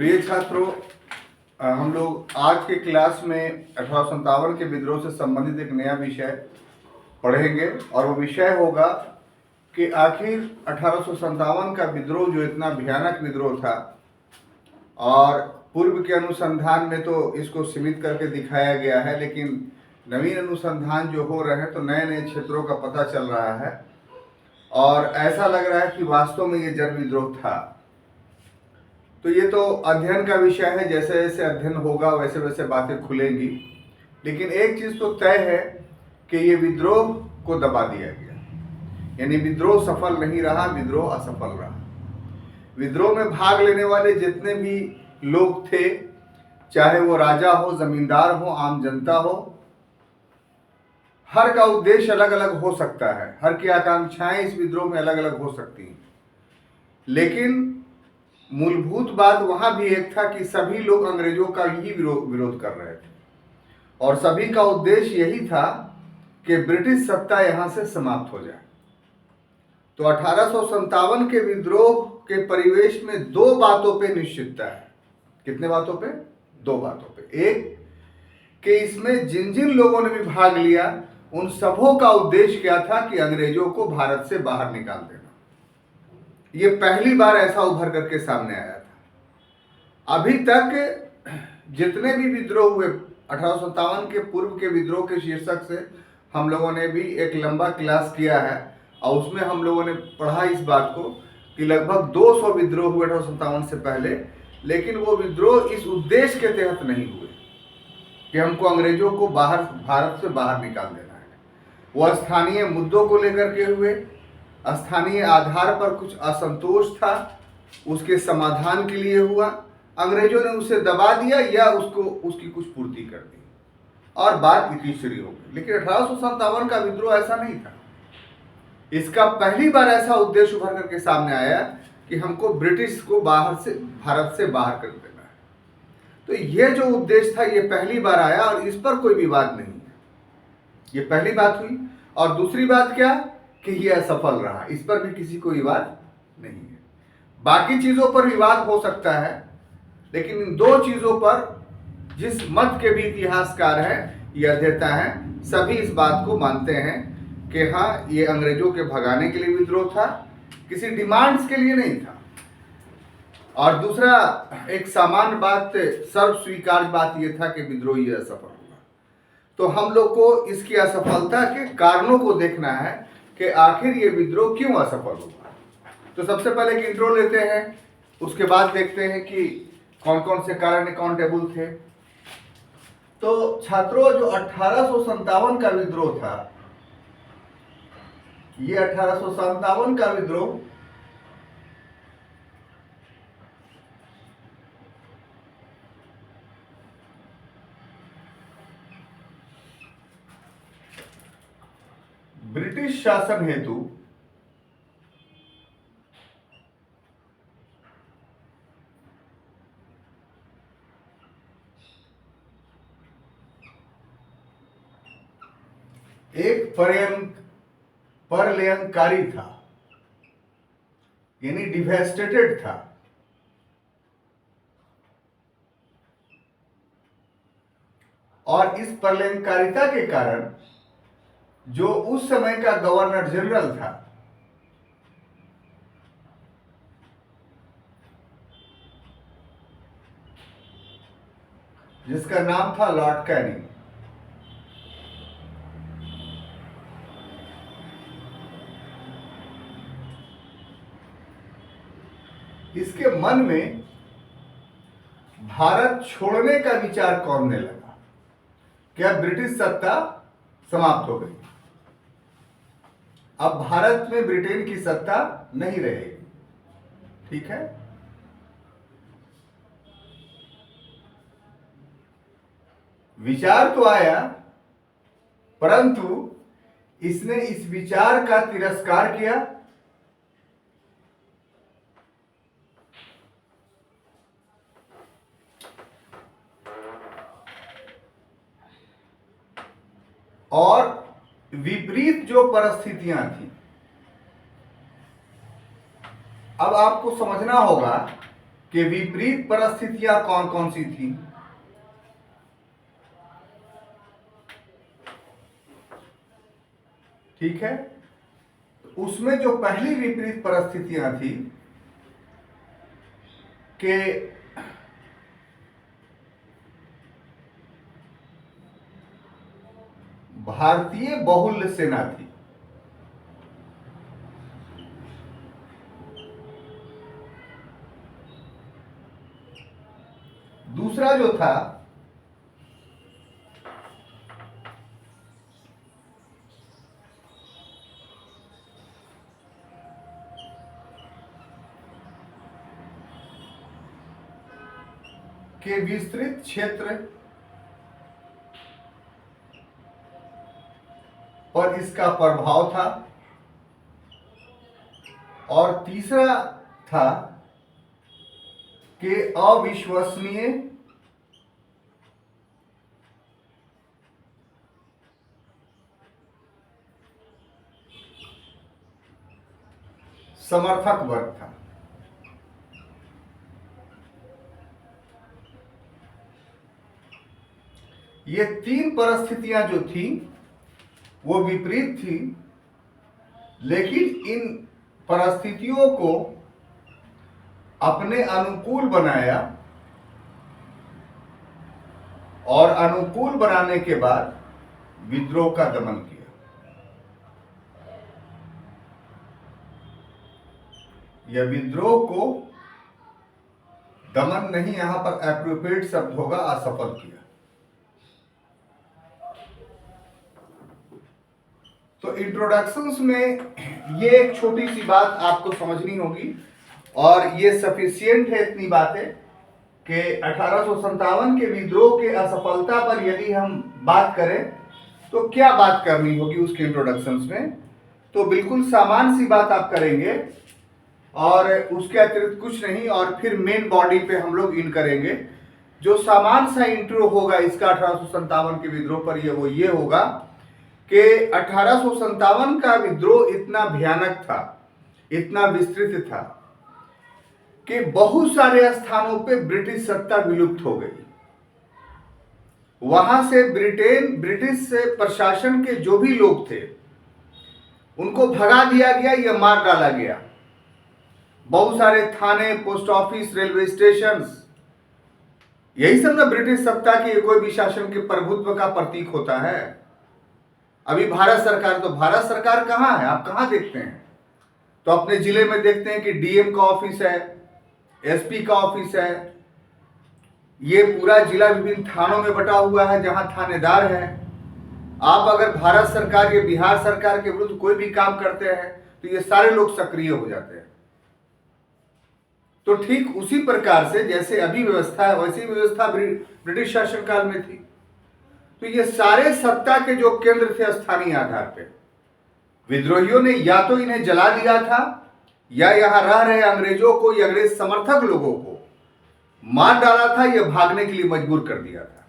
प्रिय छात्रों, हम लोग आज के क्लास में 1857 के विद्रोह से संबंधित एक नया विषय पढ़ेंगे और वो विषय होगा कि आखिर 1857 का विद्रोह जो इतना भयानक विद्रोह था और पूर्व के अनुसंधान में तो इसको सीमित करके दिखाया गया है, लेकिन नवीन अनुसंधान जो हो रहे हैं तो नए नए क्षेत्रों का पता चल रहा है और ऐसा लग रहा है कि वास्तव में ये जन विद्रोह था। तो ये तो अध्ययन का विषय है, जैसे जैसे अध्ययन होगा वैसे वैसे बातें खुलेंगी, लेकिन एक चीज तो तय है कि ये विद्रोह को दबा दिया गया, यानी विद्रोह सफल नहीं रहा, विद्रोह असफल रहा। विद्रोह में भाग लेने वाले जितने भी लोग थे, चाहे वो राजा हो, जमींदार हो, आम जनता हो, हर का उद्देश्य अलग अलग हो सकता है, हर की आकांक्षाएं इस विद्रोह में अलग अलग हो सकती हैं, लेकिन मूलभूत बात वहां भी एक था कि सभी लोग अंग्रेजों का ही विरोध कर रहे थे और सभी का उद्देश्य यही था कि ब्रिटिश सत्ता यहां से समाप्त हो जाए। तो 1857 के विद्रोह के परिवेश में दो बातों पे निश्चितता है। कितने बातों पे? दो बातों पे। एक कि इसमें जिन जिन लोगों ने भी भाग लिया उन सबों का उद्देश्य क्या था कि अंग्रेजों को भारत से बाहर निकाल देना। ये पहली बार ऐसा उभर करके सामने आया था। अभी तक जितने भी विद्रोह हुए 1857 के पूर्व के विद्रोह के शीर्षक से हम लोगों ने भी एक लंबा क्लास किया है और उसमें हम लोगों ने पढ़ा इस बात को कि लगभग 200 विद्रोह हुए 1857 से पहले, लेकिन वो विद्रोह इस उद्देश्य के तहत नहीं हुए कि हमको अंग्रेजों को भारत से बाहर निकाल देना है। वो स्थानीय मुद्दों को लेकर के हुए, स्थानीय आधार पर कुछ असंतोष था, उसके समाधान के लिए हुआ। अंग्रेजों ने उसे दबा दिया या उसकी कुछ पूर्ति कर दी और बात इतिश्री हो गई। लेकिन 1857 का विद्रोह ऐसा नहीं था। इसका पहली बार ऐसा उद्देश्य उभर करके सामने आया कि हमको ब्रिटिश को भारत से बाहर कर देना है। तो ये जो उद्देश्य था ये पहली बार आया और इस पर कोई विवाद नहीं है। ये पहली बात हुई। और दूसरी बात क्या कि ये असफल रहा, इस पर भी किसी को विवाद नहीं है। बाकी चीजों पर विवाद हो सकता है, लेकिन इन दो चीजों पर जिस मत के भी इतिहासकार हैं, ये अध्येता हैं, सभी इस बात को मानते हैं कि हाँ, ये अंग्रेजों के भगाने के लिए विद्रोह था, किसी डिमांड्स के लिए नहीं था। और दूसरा एक सामान्य बात, सर्व स्वीकार्य बात ये था कि विद्रोह ये असफल हुआ। तो हम लोग को इसकी असफलता के कारणों को देखना है कि आखिर ये विद्रोह क्यों असफल हुआ। तो सबसे पहले एक इंट्रो लेते हैं, उसके बाद देखते हैं कि कौन कौन से कारण अकाउंटेबल थे। तो छात्रों, जो 1857 का विद्रोह था, ये 1857 का विद्रोह ब्रिटिश शासन हेतु एक प्रलयंकारी था, यानी डिवेस्टेटेड था। और इस प्रलयंकारिता के कारण जो उस समय का गवर्नर जनरल था, जिसका नाम था लॉर्ड कैनिंग, इसके मन में भारत छोड़ने का विचार करने लगा कि अब ब्रिटिश सत्ता समाप्त हो गई, अब भारत में ब्रिटेन की सत्ता नहीं रहेगी। ठीक है। विचार तो आया, परंतु इसने इस विचार का तिरस्कार किया और विपरीत जो परिस्थितियां थी, अब आपको समझना होगा के विपरीत परिस्थितियां कौन कौन सी थी? ठीक है, उसमें जो पहली विपरीत परिस्थितियां थी कि भारतीय बहुल्य सेना थी। दूसरा जो था के विस्तृत क्षेत्र पर इसका प्रभाव था, और तीसरा था कि अविश्वसनीय समर्थक वर्ग था। ये तीन परिस्थितियां जो थी वो विपरीत थी, लेकिन इन परिस्थितियों को अपने अनुकूल बनाया, और अनुकूल बनाने के बाद विद्रोह का दमन किया। यह विद्रोह को दमन नहीं, यहां पर एप्रोप्रिएट शब्द होगा, असफल किया। तो इंट्रोडक्शंस में ये एक छोटी सी बात आपको समझनी होगी, और ये सफिशिएंट है इतनी बातें कि 1857 के विद्रोह के असफलता पर यदि हम बात करें तो क्या बात करनी होगी उसके इंट्रोडक्शंस में। तो बिल्कुल सामान्य सी बात आप करेंगे और उसके अतिरिक्त कुछ नहीं, और फिर मेन बॉडी पे हम लोग इन करेंगे। जो सामान्य सा इंट्रो होगा इसका 1857 के विद्रोह पर वो ये होगा कि 1857 का विद्रोह इतना भयानक था, इतना विस्तृत था कि बहुत सारे स्थानों पे ब्रिटिश सत्ता विलुप्त हो गई। वहां से ब्रिटिश से प्रशासन के जो भी लोग थे उनको भगा दिया गया या मार डाला गया। बहुत सारे थाने, पोस्ट ऑफिस, रेलवे स्टेशन, यही सब ना ब्रिटिश सत्ता की कोई भी शासन के प्रभुत्व का प्रतीक होता है। अभी भारत सरकार, तो भारत सरकार कहाँ है, आप कहाँ देखते हैं? तो अपने जिले में देखते हैं कि डीएम का ऑफिस है, एसपी का ऑफिस है। ये पूरा जिला विभिन्न थानों में बटा हुआ है जहां थानेदार है। आप अगर भारत सरकार या बिहार सरकार के विरुद्ध कोई भी काम करते हैं तो ये सारे लोग सक्रिय हो जाते हैं। तो ठीक उसी प्रकार से जैसे अभी व्यवस्था है वैसी व्यवस्था ब्रिटिश शासन काल में थी। तो ये सारे सत्ता के जो केंद्र थे स्थानीय आधार पे, विद्रोहियों ने या तो इन्हें जला दिया था या यहां रह रहे अंग्रेजों को या अंग्रेज समर्थक लोगों को मार डाला था या भागने के लिए मजबूर कर दिया था।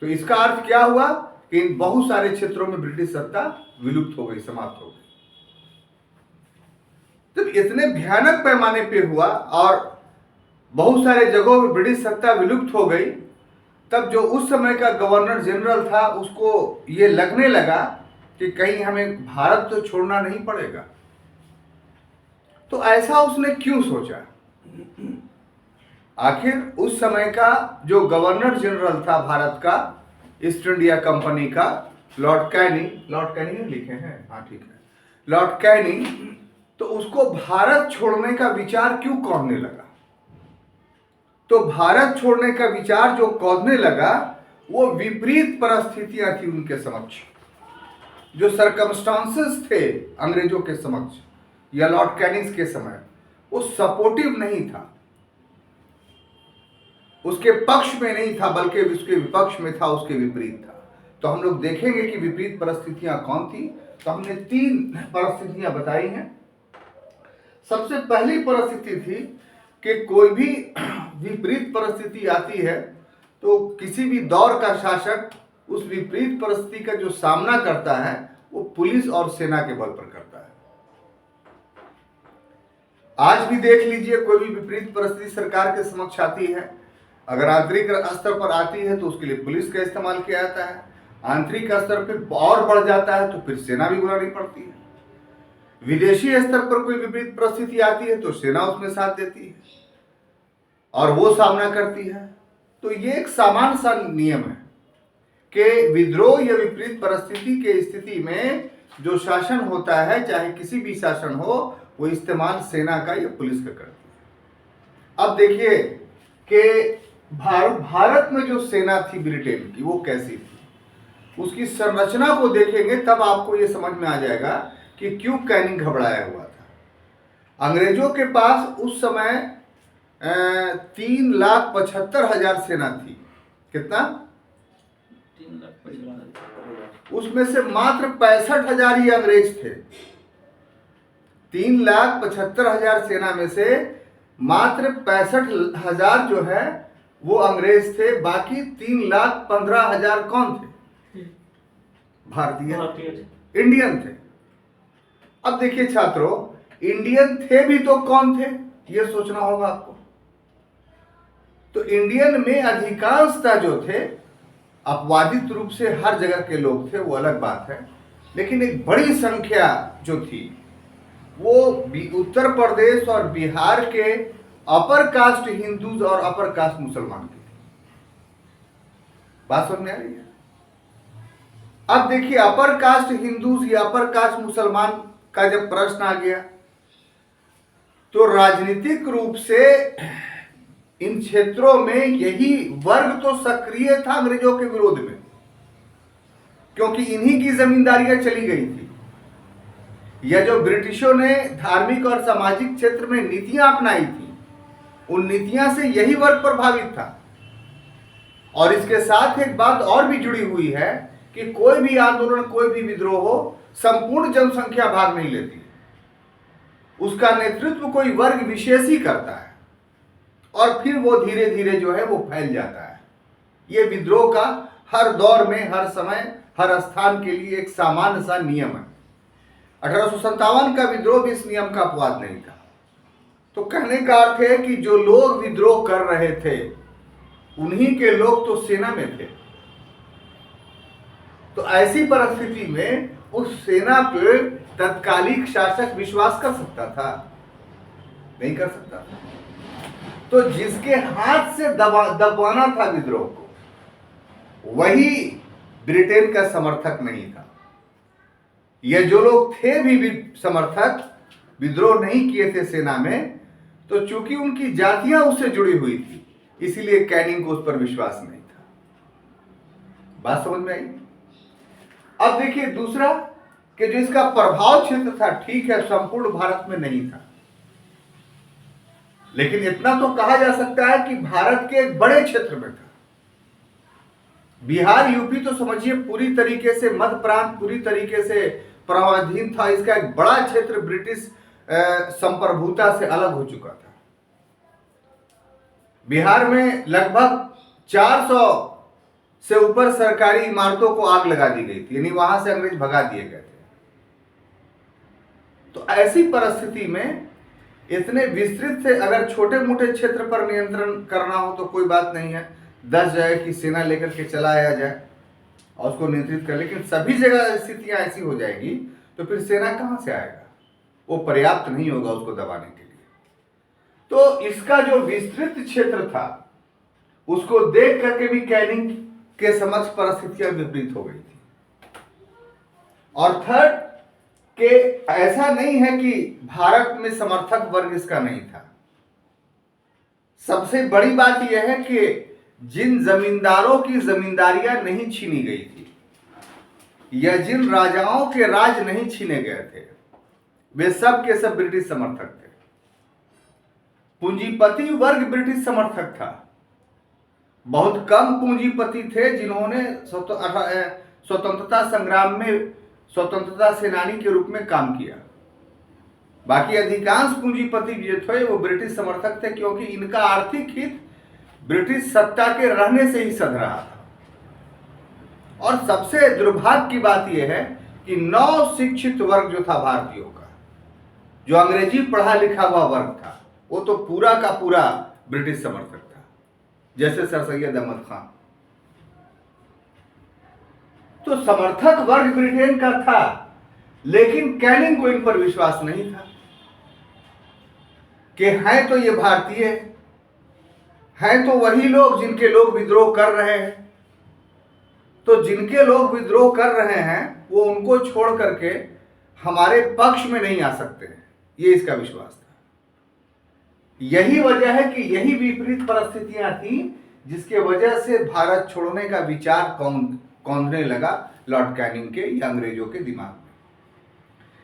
तो इसका अर्थ क्या हुआ कि इन बहुत सारे क्षेत्रों में ब्रिटिश सत्ता विलुप्त हो गई, समाप्त हो गई। जब इतने भयानक पैमाने पे हुआ और बहुत सारे जगहों में ब्रिटिश सत्ता विलुप्त हो गई, तब जो उस समय का गवर्नर जनरल था उसको ये लगने लगा कि कहीं हमें भारत तो छोड़ना नहीं पड़ेगा। तो ऐसा उसने क्यों सोचा? आखिर उस समय का जो गवर्नर जनरल था भारत का, ईस्ट इंडिया कंपनी का, लॉर्ड कैनिंग लिखे हैं, हाँ ठीक है, लॉर्ड कैनिंग, तो उसको भारत छोड़ने का विचार क्यों कौंधने लगा? तो भारत छोड़ने का विचार जो कौंधने लगा वो विपरीत परिस्थितियां थी उनके समक्ष। जो सर्कमस्टांसेस थे अंग्रेजों के समक्ष या लॉर्ड कैनिंग के समय, वो सपोर्टिव नहीं था, उसके पक्ष में नहीं था, बल्कि उसके विपक्ष में था, उसके विपरीत था। तो हम लोग देखेंगे कि विपरीत परिस्थितियां कौन थी। तो हमने 3 परिस्थितियां बताई हैं। सबसे पहली परिस्थिति थी कि कोई भी विपरीत परिस्थिति आती है तो किसी भी दौर का शासक उस विपरीत परिस्थिति का जो सामना करता है वो पुलिस और सेना के बल पर करता है। आज भी देख लीजिए, कोई भी विपरीत परिस्थिति सरकार के समक्ष आती है, अगर आंतरिक स्तर पर आती है तो उसके लिए पुलिस का इस्तेमाल किया जाता है, आंतरिक स्तर पर और बढ़ जाता है तो फिर सेना भी बुलानी पड़ती है, विदेशी स्तर पर कोई विपरीत परिस्थिति आती है तो सेना उसमें साथ देती है और वो सामना करती है। तो ये एक सामान्य सा नियम है कि विद्रोह या विपरीत परिस्थिति के स्थिति में जो शासन होता है, चाहे किसी भी शासन हो, वो इस्तेमाल सेना का या पुलिस का करती है। अब देखिए कि भारत में जो सेना थी ब्रिटेन की, वो कैसी थी, उसकी संरचना को देखेंगे तब आपको ये समझ में आ जाएगा कि क्यों कैनिंग घबराया हुआ था। अंग्रेजों के पास उस समय 3,75,000 सेना थी। कितना? 3,75,000। उसमें से मात्र 65,000 ही अंग्रेज थे। 3,75,000 सेना में से मात्र 65,000 जो है वो अंग्रेज थे, बाकी 3,15,000 कौन थे? भारतीय, इंडियन थे। अब देखिए छात्रों, इंडियन थे भी तो कौन थे, ये सोचना होगा आपको। तो इंडियन में अधिकांशता जो थे अपवादित रूप से हर जगह के लोग थे, वो अलग बात है, लेकिन एक बड़ी संख्या जो थी वो उत्तर प्रदेश और बिहार के अपर कास्ट हिंदूज और अपर कास्ट मुसलमान की थी। बात समझ में आ रही है? अब देखिए, अपर कास्ट हिंदूज या अपर कास्ट मुसलमान का जब प्रश्न आ गया तो राजनीतिक रूप से इन क्षेत्रों में यही वर्ग तो सक्रिय था अंग्रेजों के विरोध में, क्योंकि इन्हीं की जमींदारियां चली गई थी। यह जो ब्रिटिशों ने धार्मिक और सामाजिक क्षेत्र में नीतियां अपनाई थी, उन नीतियां से यही वर्ग प्रभावित था। और इसके साथ एक बात और भी जुड़ी हुई है कि कोई भी आंदोलन, कोई भी विद्रोह हो, संपूर्ण जनसंख्या भाग नहीं लेती, उसका नेतृत्व कोई वर्ग विशेष ही करता है और फिर वो धीरे धीरे जो है वो फैल जाता है। ये विद्रोह का हर दौर में, हर समय, हर स्थान के लिए एक सामान्य सा नियम है। 1857 का विद्रोह भी इस नियम का अपवाद नहीं था। तो कहने का अर्थ है कि जो लोग विद्रोह कर रहे थे उन्हीं के लोग तो सेना में थे। तो ऐसी परिस्थिति में उस सेना पे तत्कालिक शासक विश्वास कर सकता था? नहीं कर सकता था। तो जिसके हाथ से दबाना था विद्रोह को, वही ब्रिटेन का समर्थक नहीं था। ये जो लोग थे भी समर्थक, विद्रोह नहीं किए थे सेना में, तो चूंकि उनकी जातियां उससे जुड़ी हुई थी, इसीलिए कैनिंग को उस पर विश्वास नहीं था। बात समझ में आई? अब देखिए दूसरा कि जो इसका प्रभाव क्षेत्र था, ठीक है, संपूर्ण भारत में नहीं था, लेकिन इतना तो कहा जा सकता है कि भारत के एक बड़े क्षेत्र में था। बिहार, यूपी तो समझिए पूरी तरीके से, मध्य प्रांत पूरी तरीके से प्रभावाधीन था। इसका एक बड़ा क्षेत्र ब्रिटिश संप्रभुता से अलग हो चुका था। बिहार में लगभग 400 से ऊपर सरकारी इमारतों को आग लगा दी गई थी, यानी वहां से अंग्रेज भगा दिए गए थे। तो ऐसी परिस्थिति में इतने विस्तृत से अगर छोटे मोटे क्षेत्र पर नियंत्रण करना हो तो कोई बात नहीं है, 10 जगह की सेना लेकर के चला आया जाए और उसको नियंत्रित कर। लेकिन सभी जगह स्थितियां ऐसी हो जाएगी तो फिर सेना कहां से आएगा? वो पर्याप्त नहीं होगा उसको दबाने के लिए। तो इसका जो विस्तृत क्षेत्र था उसको देख करके भी कैनिंग के समक्ष परिस्थितियां विपरीत हो गई थी। और थर्ड, कि ऐसा नहीं है कि भारत में समर्थक वर्ग इसका नहीं था। सबसे बड़ी बात यह है कि जिन जमींदारों की जमींदारियां नहीं छीनी गई थी या जिन राजाओं के राज नहीं छीने गए थे, वे सब के सब ब्रिटिश समर्थक थे। पूंजीपति वर्ग ब्रिटिश समर्थक था। बहुत कम पूंजीपति थे जिन्होंने स्वतंत्रता संग्राम में स्वतंत्रता सेनानी के रूप में काम किया। बाकी अधिकांश पूंजीपति जो थे वो ब्रिटिश समर्थक थे, क्योंकि इनका आर्थिक हित ब्रिटिश सत्ता के रहने से ही सध रहा था। और सबसे दुर्भाग्य की बात यह है कि नव शिक्षित वर्ग जो था भारतीयों का, जो अंग्रेजी पढ़ा लिखा हुआ वर्ग था वो तो पूरा का पूरा ब्रिटिश समर्थक था, जैसे सर सैयद अहमद खान। तो समर्थक वर्ग ब्रिटेन का था, लेकिन कैनिंग को इन पर विश्वास नहीं था कि हैं तो ये भारतीय हैं, तो वही लोग जिनके लोग विद्रोह कर रहे हैं, तो जिनके लोग विद्रोह कर रहे हैं वो उनको छोड़ करके हमारे पक्ष में नहीं आ सकते हैं, ये इसका विश्वास था। यही वजह है कि यही विपरीत परिस्थितियां थी जिसके वजह से भारत छोड़ने का विचार कौंधने लगा लॉर्ड कैनिंग के या अंग्रेजों के दिमाग में।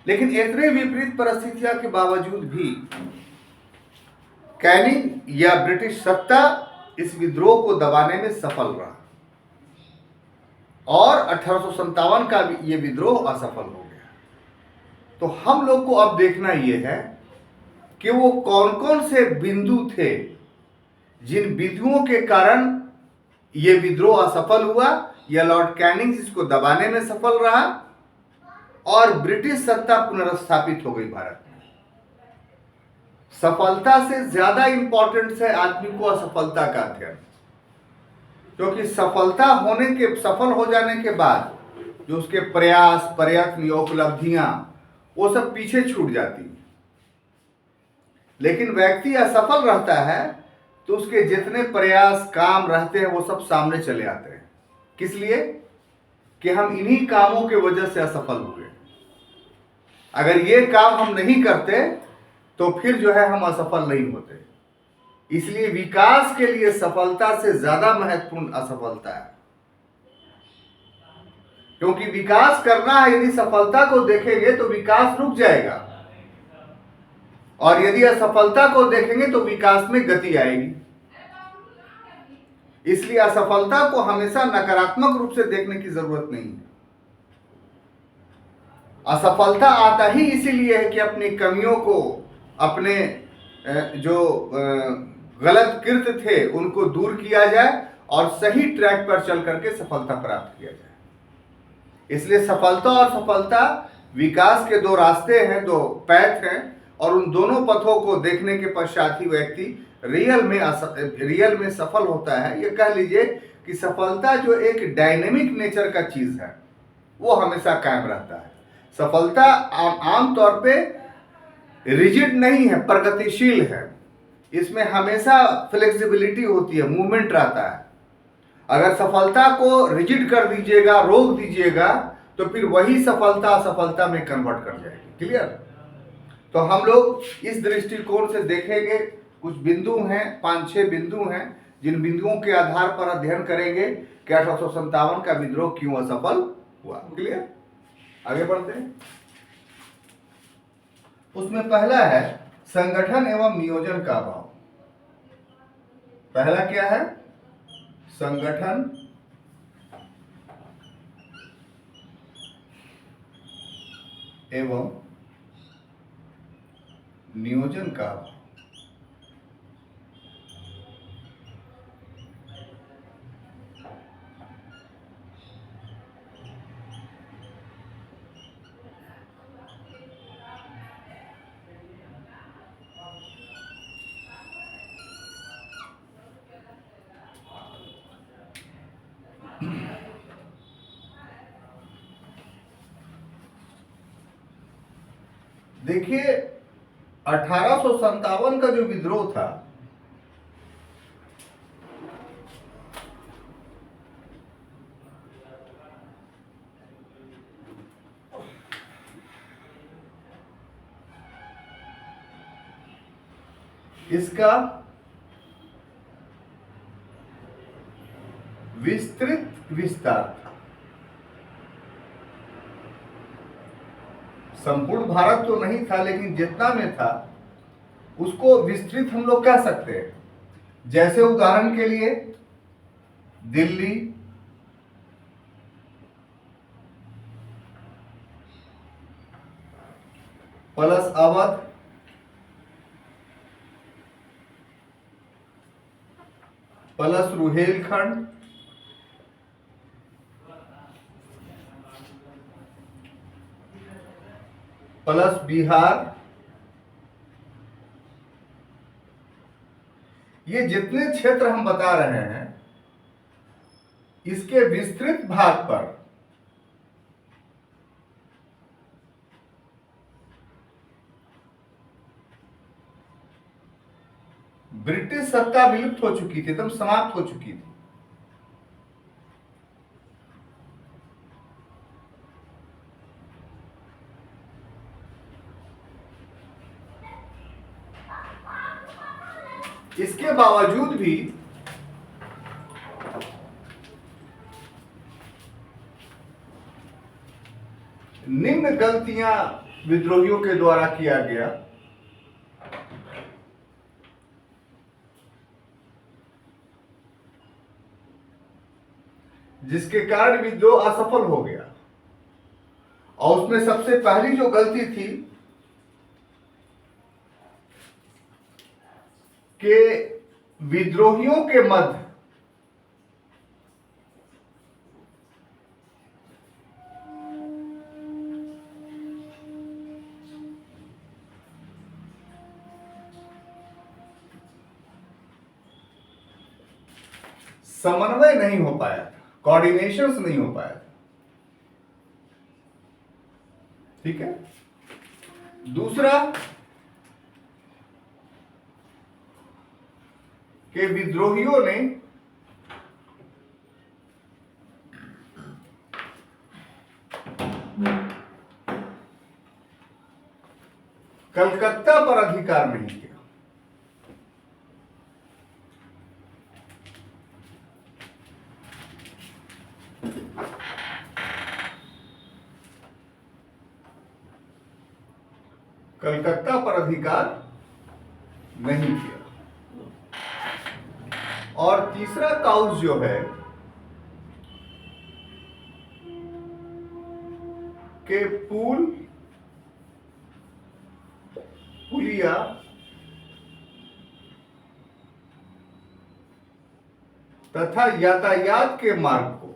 लेकिन इतने विपरीत परिस्थितियों के बावजूद भी कैनिंग या ब्रिटिश सत्ता इस विद्रोह को दबाने में सफल रहा और 1857 का ये विद्रोह असफल हो गया। तो हम लोग को अब देखना यह है कि वो कौन कौन से बिंदु थे जिन बिंदुओं के कारण ये विद्रोह असफल हुआ या लॉर्ड कैनिंग इसको दबाने में सफल रहा और ब्रिटिश सत्ता पुनर्स्थापित हो गई भारत में। सफलता से ज्यादा इंपॉर्टेंट है आदमी को असफलता का अध्ययन, क्योंकि सफल हो जाने के बाद जो उसके प्रयास, प्रयत्न या उपलब्धियां वो सब पीछे छूट जाती है। लेकिन व्यक्ति असफल रहता है तो उसके जितने प्रयास, काम रहते हैं वो सब सामने चले आते हैं। किस लिए? कि हम इन्हीं कामों के वजह से असफल हुए। अगर ये काम हम नहीं करते तो फिर जो है हम असफल नहीं होते। इसलिए विकास के लिए सफलता से ज्यादा महत्वपूर्ण असफलता है, क्योंकि विकास करना है। यदि सफलता को देखेंगे तो विकास रुक जाएगा, और यदि असफलता को देखेंगे तो विकास में गति आएगी। इसलिए असफलता को हमेशा नकारात्मक रूप से देखने की जरूरत नहीं है। असफलता आता ही इसीलिए है कि अपनी कमियों को, अपने जो गलत कृत्य थे उनको दूर किया जाए और सही ट्रैक पर चल करके सफलता प्राप्त किया जाए। इसलिए सफलता और सफलता विकास के दो रास्ते हैं, दो पैथ हैं, और उन दोनों पथों को देखने के पश्चात ही व्यक्ति रियल में सफल होता है। ये कह लीजिए कि सफलता जो एक डायनेमिक नेचर का चीज है वो हमेशा कायम रहता है। सफलता आमतौर पे रिजिड नहीं है, प्रगतिशील है। इसमें हमेशा फ्लेक्सिबिलिटी होती है, मूवमेंट रहता है। अगर सफलता को रिजिड कर दीजिएगा, रोक दीजिएगा, तो फिर वही सफलता असफलता में कन्वर्ट कर जाएगी। क्लियर? तो हम लोग इस दृष्टिकोण से देखेंगे। कुछ बिंदु हैं, 5-6 बिंदु हैं, जिन बिंदुओं के आधार पर अध्ययन करेंगे कि 1857 का विद्रोह क्यों असफल हुआ। क्लियर? आगे बढ़ते हैं। उसमें पहला है संगठन एवं नियोजन का अभाव। पहला क्या है? संगठन एवं नियोजन का अभाव। देखिए 1857 का जो विद्रोह था इसका विस्तृत विस्तार था। संपूर्ण भारत तो नहीं था, लेकिन जितना में था उसको विस्तृत हम लोग कह सकते हैं। जैसे उदाहरण के लिए Delhi, plus Awadh, plus Rohilkhand, plus Bihar, ये जितने क्षेत्र हम बता रहे हैं इसके विस्तृत भाग पर ब्रिटिश सत्ता विलुप्त हो चुकी थी, एकदम समाप्त हो चुकी थी। इसके बावजूद भी निम्न गलतियां विद्रोहियों के द्वारा किया गया, जिसके कारण विद्रोह असफल हो गया। और उसमें सबसे पहली जो गलती थी कि विद्रोहियों के मध्य समन्वय नहीं हो पाया था, कोऑर्डिनेशन नहीं हो पाया था। ठीक है। दूसरा कि विद्रोहियों ने कलकत्ता पर अधिकार नहीं किया। कलकत्ता पर अधिकार नहीं किया। और तीसरा काउज जो है कि पुलिया तथा यातायात के मार्ग को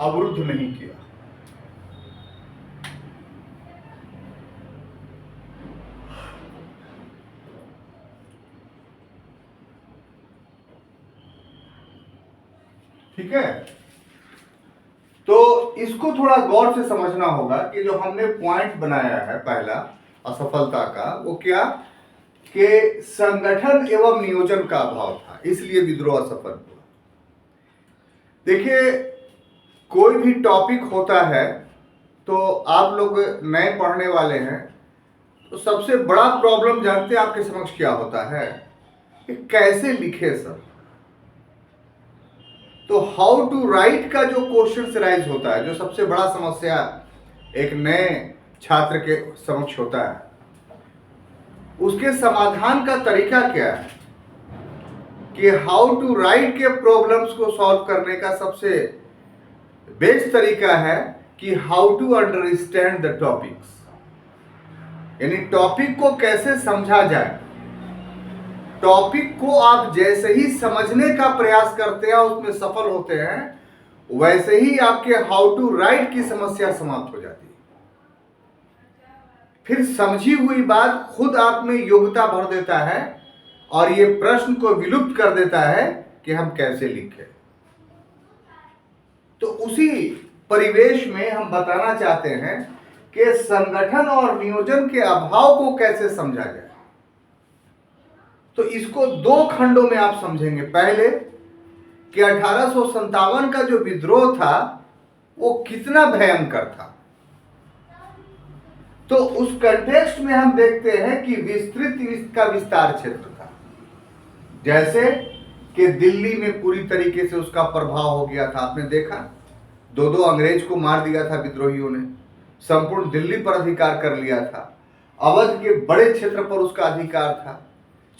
अवरुद्ध नहीं किया। ठीक है। तो इसको थोड़ा गौर से समझना होगा कि जो हमने पॉइंट बनाया है पहला असफलता का, वो क्या कि संगठन एवं नियोजन का अभाव था, इसलिए विद्रोह असफल हुआ। देखिए, कोई भी टॉपिक होता है तो आप लोग नए पढ़ने वाले हैं तो सबसे बड़ा प्रॉब्लम जानते हैं आपके समक्ष क्या होता है कि कैसे लिखे सर। तो हाउ टू राइट का जो क्वेश्चन राइज होता है, जो सबसे बड़ा समस्या एक नए छात्र के समक्ष होता है, उसके समाधान का तरीका क्या है कि हाउ टू राइट के प्रॉब्लम्स को सॉल्व करने का सबसे बेस्ट तरीका है कि how to understand the topics, यानी टॉपिक को कैसे समझा जाए। टॉपिक को आप जैसे ही समझने का प्रयास करते हैं उसमें सफल होते हैं, वैसे ही आपके हाउ टू राइट की समस्या समाप्त हो जाती है। फिर समझी हुई बात खुद आप में योग्यता भर देता है और ये प्रश्न को विलुप्त कर देता है कि हम कैसे लिखें। तो उसी परिवेश में हम बताना चाहते हैं कि संगठन और नियोजन के अभाव को कैसे समझा जाए। तो इसको दो खंडों में आप समझेंगे। पहले कि 1857 का जो विद्रोह था वो कितना भयंकर था, तो उस कंटेक्स्ट में हम देखते हैं कि विस्तृत का विस्तार क्षेत्र था। जैसे कि दिल्ली में पूरी तरीके से उसका प्रभाव हो गया था। आपने देखा, दो अंग्रेज को मार दिया था विद्रोहियों ने, संपूर्ण दिल्ली पर अधिकार कर लिया था, अवध के बड़े क्षेत्र पर उसका अधिकार था।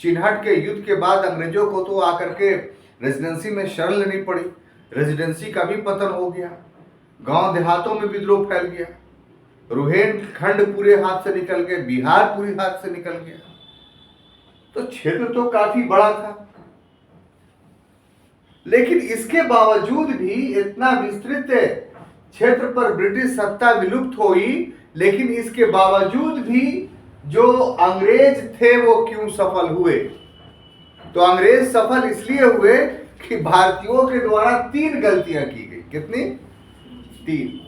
चिन्हट के युद्ध के बाद अंग्रेजों को तो आकर के रेजिडेंसी में शरण लेनी पड़ी, रेजिडेंसी का भी पतन हो गया, गांव देहातों में विद्रोह फैल गया, रुहेलखंड पूरे हाथ से निकल गए, बिहार पूरी हाथ से निकल गया। तो क्षेत्र तो काफी बड़ा था। लेकिन इसके बावजूद भी इतना विस्तृत क्षेत्र पर ब्रिटिश सत्ता विलुप्त हुई, लेकिन इसके बावजूद भी जो अंग्रेज थे वो क्यों सफल हुए? तो अंग्रेज सफल इसलिए हुए कि भारतीयों के द्वारा 3 गलतियां की गई। कितनी? 3।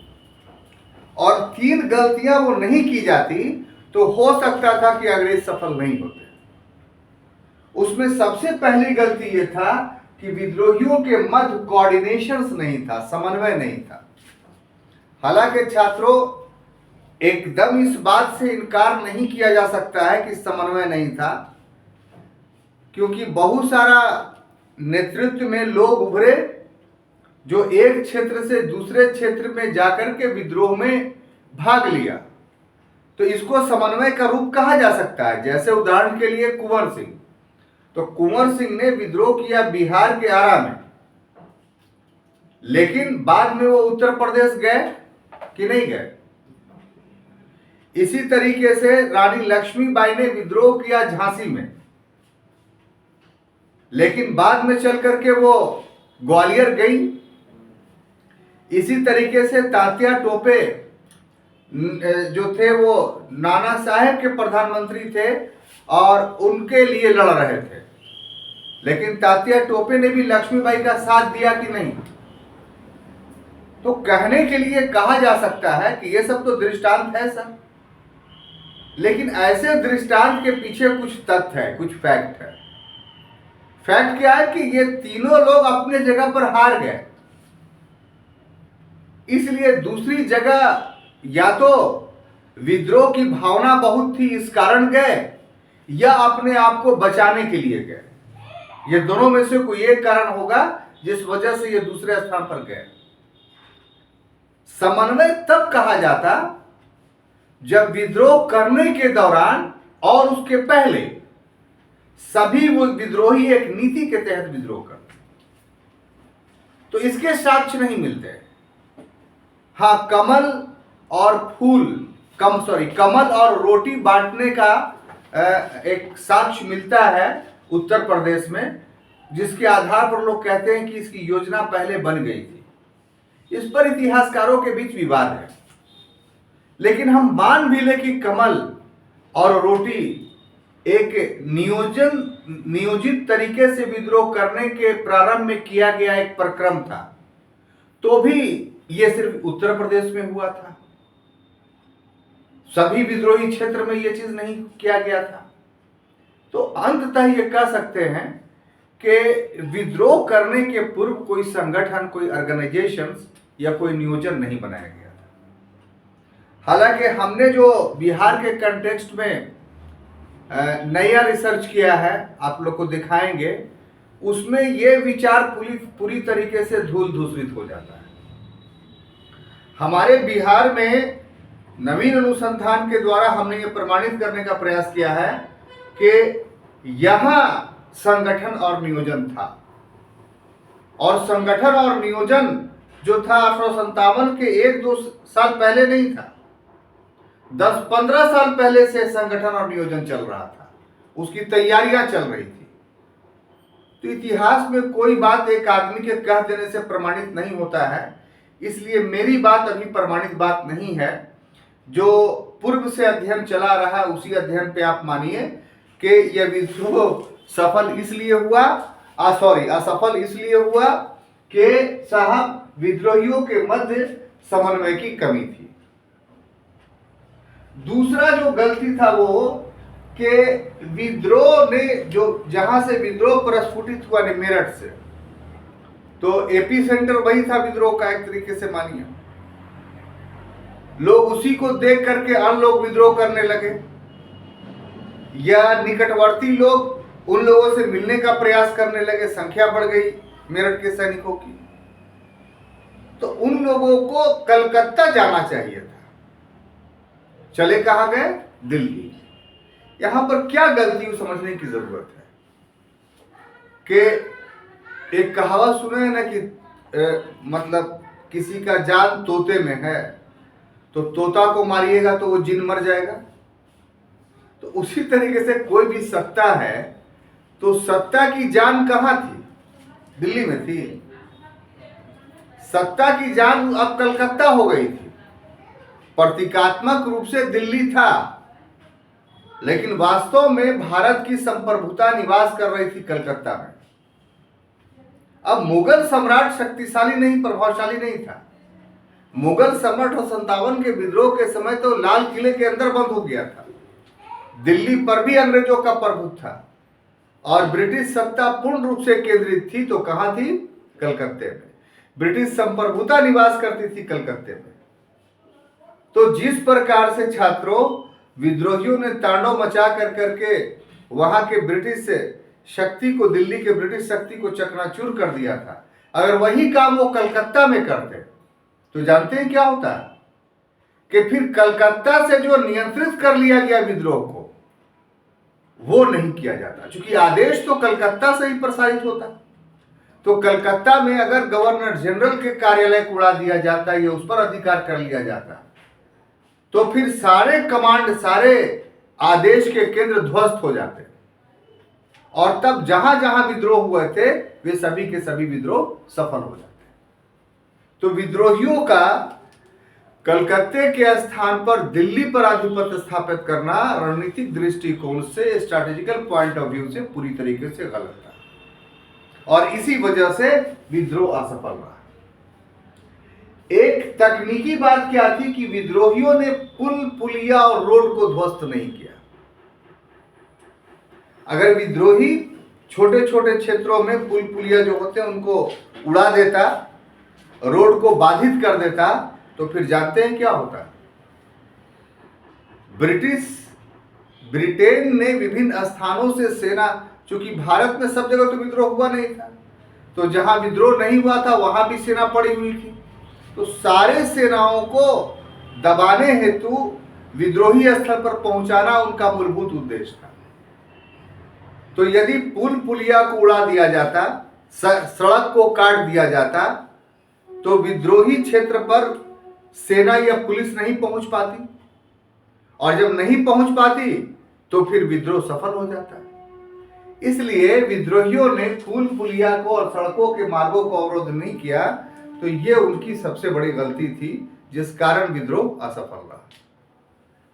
और 3 गलतियां वो नहीं की जाती तो हो सकता था कि अंग्रेज सफल नहीं होते। उसमें सबसे पहली गलती ये था कि विद्रोहियों के मध्य कोऑर्डिनेशन नहीं था, समन्वय नहीं था। हालांकि छात्रों, एकदम इस बात से इनकार नहीं किया जा सकता है कि समन्वय नहीं था, क्योंकि बहुत सारा नेतृत्व में लोग उभरे जो एक क्षेत्र से दूसरे क्षेत्र में जाकर के विद्रोह में भाग लिया। तो इसको समन्वय का रूप कहा जा सकता है। जैसे उदाहरण के लिए कुंवर सिंह, तो कुंवर सिंह ने विद्रोह किया बिहार के आरा में, लेकिन बाद में वो उत्तर प्रदेश गए कि नहीं गए? इसी तरीके से रानी लक्ष्मीबाई ने विद्रोह किया झांसी में, लेकिन बाद में चल करके वो ग्वालियर गई। इसी तरीके से तात्या टोपे जो थे वो नाना साहेब के प्रधानमंत्री थे और उनके लिए लड़ रहे थे, लेकिन तात्या टोपे ने भी लक्ष्मीबाई का साथ दिया कि नहीं? तो कहने के लिए कहा जा सकता है कि ये सब तो दृष्टांत है सर, लेकिन ऐसे दृष्टांत के पीछे कुछ तथ्य है, कुछ फैक्ट है। फैक्ट क्या है कि ये तीनों लोग अपने जगह पर हार गए, इसलिए दूसरी जगह या तो विद्रोह की भावना बहुत थी इस कारण गए, या अपने आप को बचाने के लिए गए। ये दोनों में से कोई एक कारण होगा जिस वजह से ये दूसरे स्थान पर गए। समन्वय तब कहा जाता जब विद्रोह करने के दौरान और उसके पहले सभी वो विद्रोही एक नीति के तहत विद्रोह करते, तो इसके साक्ष्य नहीं मिलते। हाँ, कमल और रोटी बांटने का एक साक्ष्य मिलता है उत्तर प्रदेश में, जिसके आधार पर लोग कहते हैं कि इसकी योजना पहले बन गई थी। इस पर इतिहासकारों के बीच विवाद है, लेकिन हम मान भी लें कि कमल और रोटी एक नियोजित तरीके से विद्रोह करने के प्रारंभ में किया गया एक प्रक्रम था, तो भी यह सिर्फ उत्तर प्रदेश में हुआ था। सभी विद्रोही क्षेत्र में यह चीज नहीं किया गया था। तो अंततः ये कह सकते हैं कि विद्रोह करने के पूर्व कोई संगठन, कोई ऑर्गेनाइजेशन या कोई नियोजन नहीं बनाया गया था। हालांकि हमने जो बिहार के कंटेक्स्ट में नया रिसर्च किया है, आप लोग को दिखाएंगे, उसमें यह विचार पूरी तरीके से धूल धूसरित हो जाता है। हमारे बिहार में नवीन अनुसंधान के द्वारा हमने ये प्रमाणित करने का प्रयास किया है कि यहां संगठन और नियोजन था, और संगठन और नियोजन जो था 1857 के 1-2 साल पहले नहीं था, 10-15 साल पहले से संगठन और नियोजन चल रहा था, उसकी तैयारियां चल रही थी। तो इतिहास में कोई बात एक आदमी के कह देने से प्रमाणित नहीं होता है, इसलिए मेरी बात अभी प्रमाणित बात नहीं है। जो पूर्व से अध्ययन चला रहा उसी अध्ययन पे आप मानिए कि यह विद्रोह असफल इसलिए हुआ कि साहब विद्रोहियों के मध्य समन्वय की कमी थी। दूसरा जो गलती था वो कि विद्रोह ने जहां से विद्रोह प्रस्फुटित हुआ मेरठ से, तो एपी सेंटर वही था विद्रोह का, एक तरीके से मानिए। लोग उसी को देख करके अन्य लोग विद्रोह करने लगे, या निकटवर्ती लोग उन लोगों से मिलने का प्रयास करने लगे, संख्या बढ़ गई मेरठ के सैनिकों की। तो उन लोगों को कलकत्ता जाना चाहिए था, चले कहां गए? दिल्ली। यहां पर क्या गलती समझने की जरूरत है कि एक कहावत सुने हैं ना कि मतलब किसी का जान तोते में है, तो तोता को मारिएगा तो वो जिन मर जाएगा। तो उसी तरीके से कोई भी सत्ता है तो सत्ता की जान कहां थी? दिल्ली में थी। सत्ता की जान अब कलकत्ता हो गई थी। प्रतीकात्मक रूप से दिल्ली था, लेकिन वास्तव में भारत की संप्रभुता निवास कर रही थी कलकत्ता में। अब मुगल सम्राट शक्तिशाली नहीं, प्रभावशाली नहीं था। मुगल सम्राट 57 के विद्रोह के समय तो लाल किले के अंदर बंद हो गया था। दिल्ली पर भी अंग्रेजों का प्रभुत्व था और ब्रिटिश सत्ता पूर्ण रूप से केंद्रित थी तो कहां थी? कलकत्ते में। ब्रिटिश संप्रभुता निवास करती थी कलकत्ते में। तो जिस प्रकार से छात्रों विद्रोहियों ने तांडव मचा कर करके वहां के ब्रिटिश शक्ति को, दिल्ली के ब्रिटिश शक्ति को चकनाचूर कर दिया था, अगर वही काम वो कलकत्ता में करते तो जानते हैं क्या होता है कि फिर कलकत्ता से जो नियंत्रित कर लिया गया विद्रोह को वो नहीं किया जाता, क्योंकि आदेश तो कलकत्ता से ही प्रसारित होता। तो कलकत्ता में अगर गवर्नर जनरल के कार्यालय को उड़ा दिया जाता या उस पर अधिकार कर लिया जाता तो फिर सारे कमांड, सारे आदेश के केंद्र ध्वस्त हो जाते और तब जहां जहां विद्रोह हुए थे वे सभी के सभी विद्रोह सफल हो जाते। तो विद्रोहियों का कलकत्ते के स्थान पर दिल्ली पर आधिपत्य स्थापित करना रणनीतिक दृष्टिकोण से, स्ट्रैटेजिकल पॉइंट ऑफ व्यू से पूरी तरीके से गलत था और इसी वजह से विद्रोह असफल रहा। एक तकनीकी बात क्या थी कि विद्रोहियों ने पुल, पुलिया और रोड को ध्वस्त नहीं किया। अगर विद्रोही छोटे छोटे क्षेत्रों में पुल, पुलिया जो होते हैं उनको उड़ा देता, रोड को बाधित कर देता, तो फिर जानते हैं क्या होता है? ब्रिटेन ने विभिन्न स्थानों से सेना, चूंकि भारत में सब जगह तो विद्रोह हुआ नहीं था, तो जहां विद्रोह नहीं हुआ था वहां भी सेना पड़ी हुई थी। तो सारे सेनाओं को दबाने हेतु विद्रोही स्थल पर पहुंचाना उनका मूलभूत उद्देश्य था। तो यदि पुल, पुलिया को उड़ा दिया जाता, सड़क को काट दिया जाता, तो विद्रोही क्षेत्र पर सेना या पुलिस नहीं पहुंच पाती और जब नहीं पहुंच पाती तो फिर विद्रोह सफल हो जाता। इसलिए विद्रोहियों ने पुल, पुलिया को और सड़कों के मार्गों को अवरोध नहीं किया, तो ये उनकी सबसे बड़ी गलती थी जिस कारण विद्रोह असफल रहा।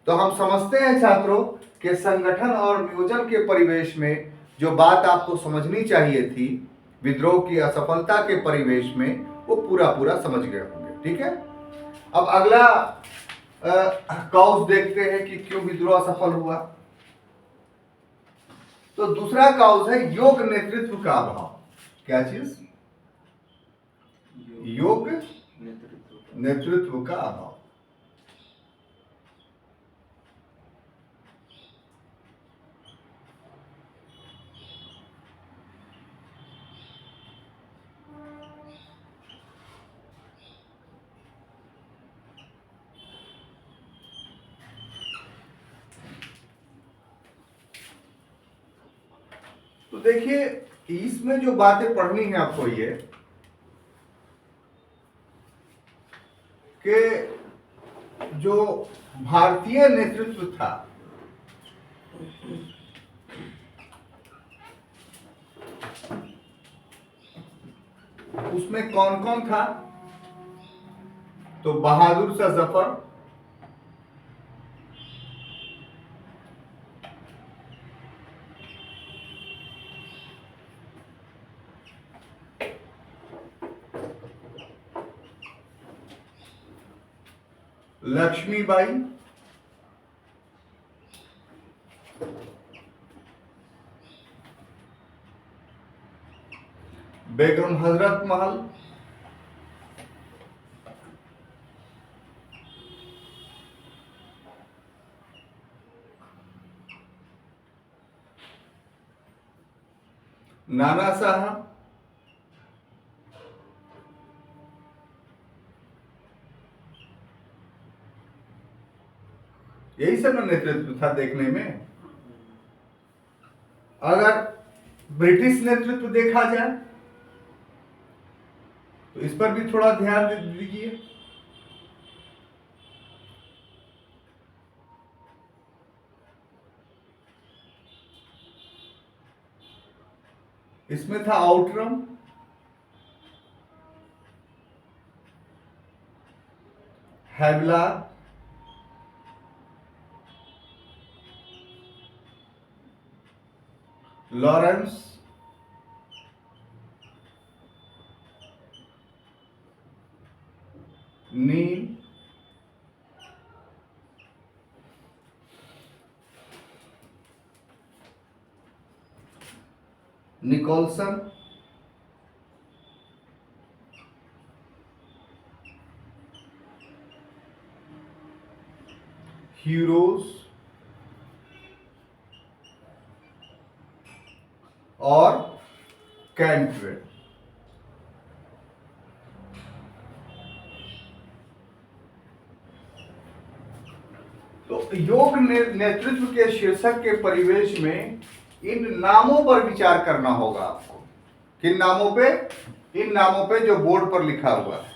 तो हम समझते हैं छात्रों कि संगठन और नियोजन के परिवेश में जो बात आपको समझनी चाहिए थी विद्रोह की असफलता के परिवेश में, वो पूरा समझ गए होंगे। ठीक है, अब अगला कॉज देखते हैं कि क्यों विद्रोह असफल हुआ। तो दूसरा कॉज है योग नेतृत्व का अभाव। क्या चीज? योग नेतृत्व का अभाव। तो देखिए, इसमें जो बातें पढ़नी है आपको ये कि जो भारतीय नेतृत्व था उसमें कौन कौन था? तो बहादुर शाह जफर, लक्ष्मीबाई, बेगम हजरत महल, नाना साहब, यही सब नेतृत्व था देखने में। अगर ब्रिटिश नेतृत्व देखा जाए तो इस पर भी थोड़ा ध्यान दीजिए। इसमें था आउटरम, हैवला, लॉरेंस, नील, निकोलसन, ह्यूरोस और कैंटवेल। तो योग नेतृत्व के शीर्षक के परिवेश में इन नामों पर विचार करना होगा आपको। किन नामों पे? इन नामों पे जो बोर्ड पर लिखा हुआ है।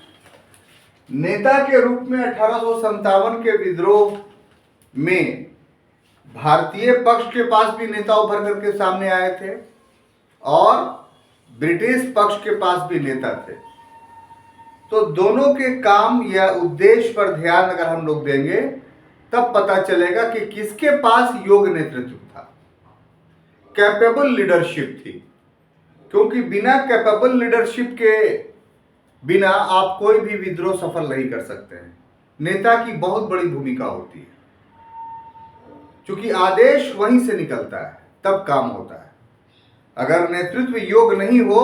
नेता के रूप में 1857 के विद्रोह में भारतीय पक्ष के पास भी नेता उभर करके सामने आए थे और ब्रिटिश पक्ष के पास भी नेता थे। तो दोनों के काम या उद्देश्य पर ध्यान अगर हम लोग देंगे तब पता चलेगा कि किसके पास योग नेतृत्व था। कैपेबल लीडरशिप थी, क्योंकि बिना कैपेबल लीडरशिप के बिना आप कोई भी विद्रोह सफल नहीं कर सकते हैं। नेता की बहुत बड़ी भूमिका होती है, क्योंकि आदेश वहीं से निकलता है तब काम होता है। अगर नेतृत्व योग नहीं हो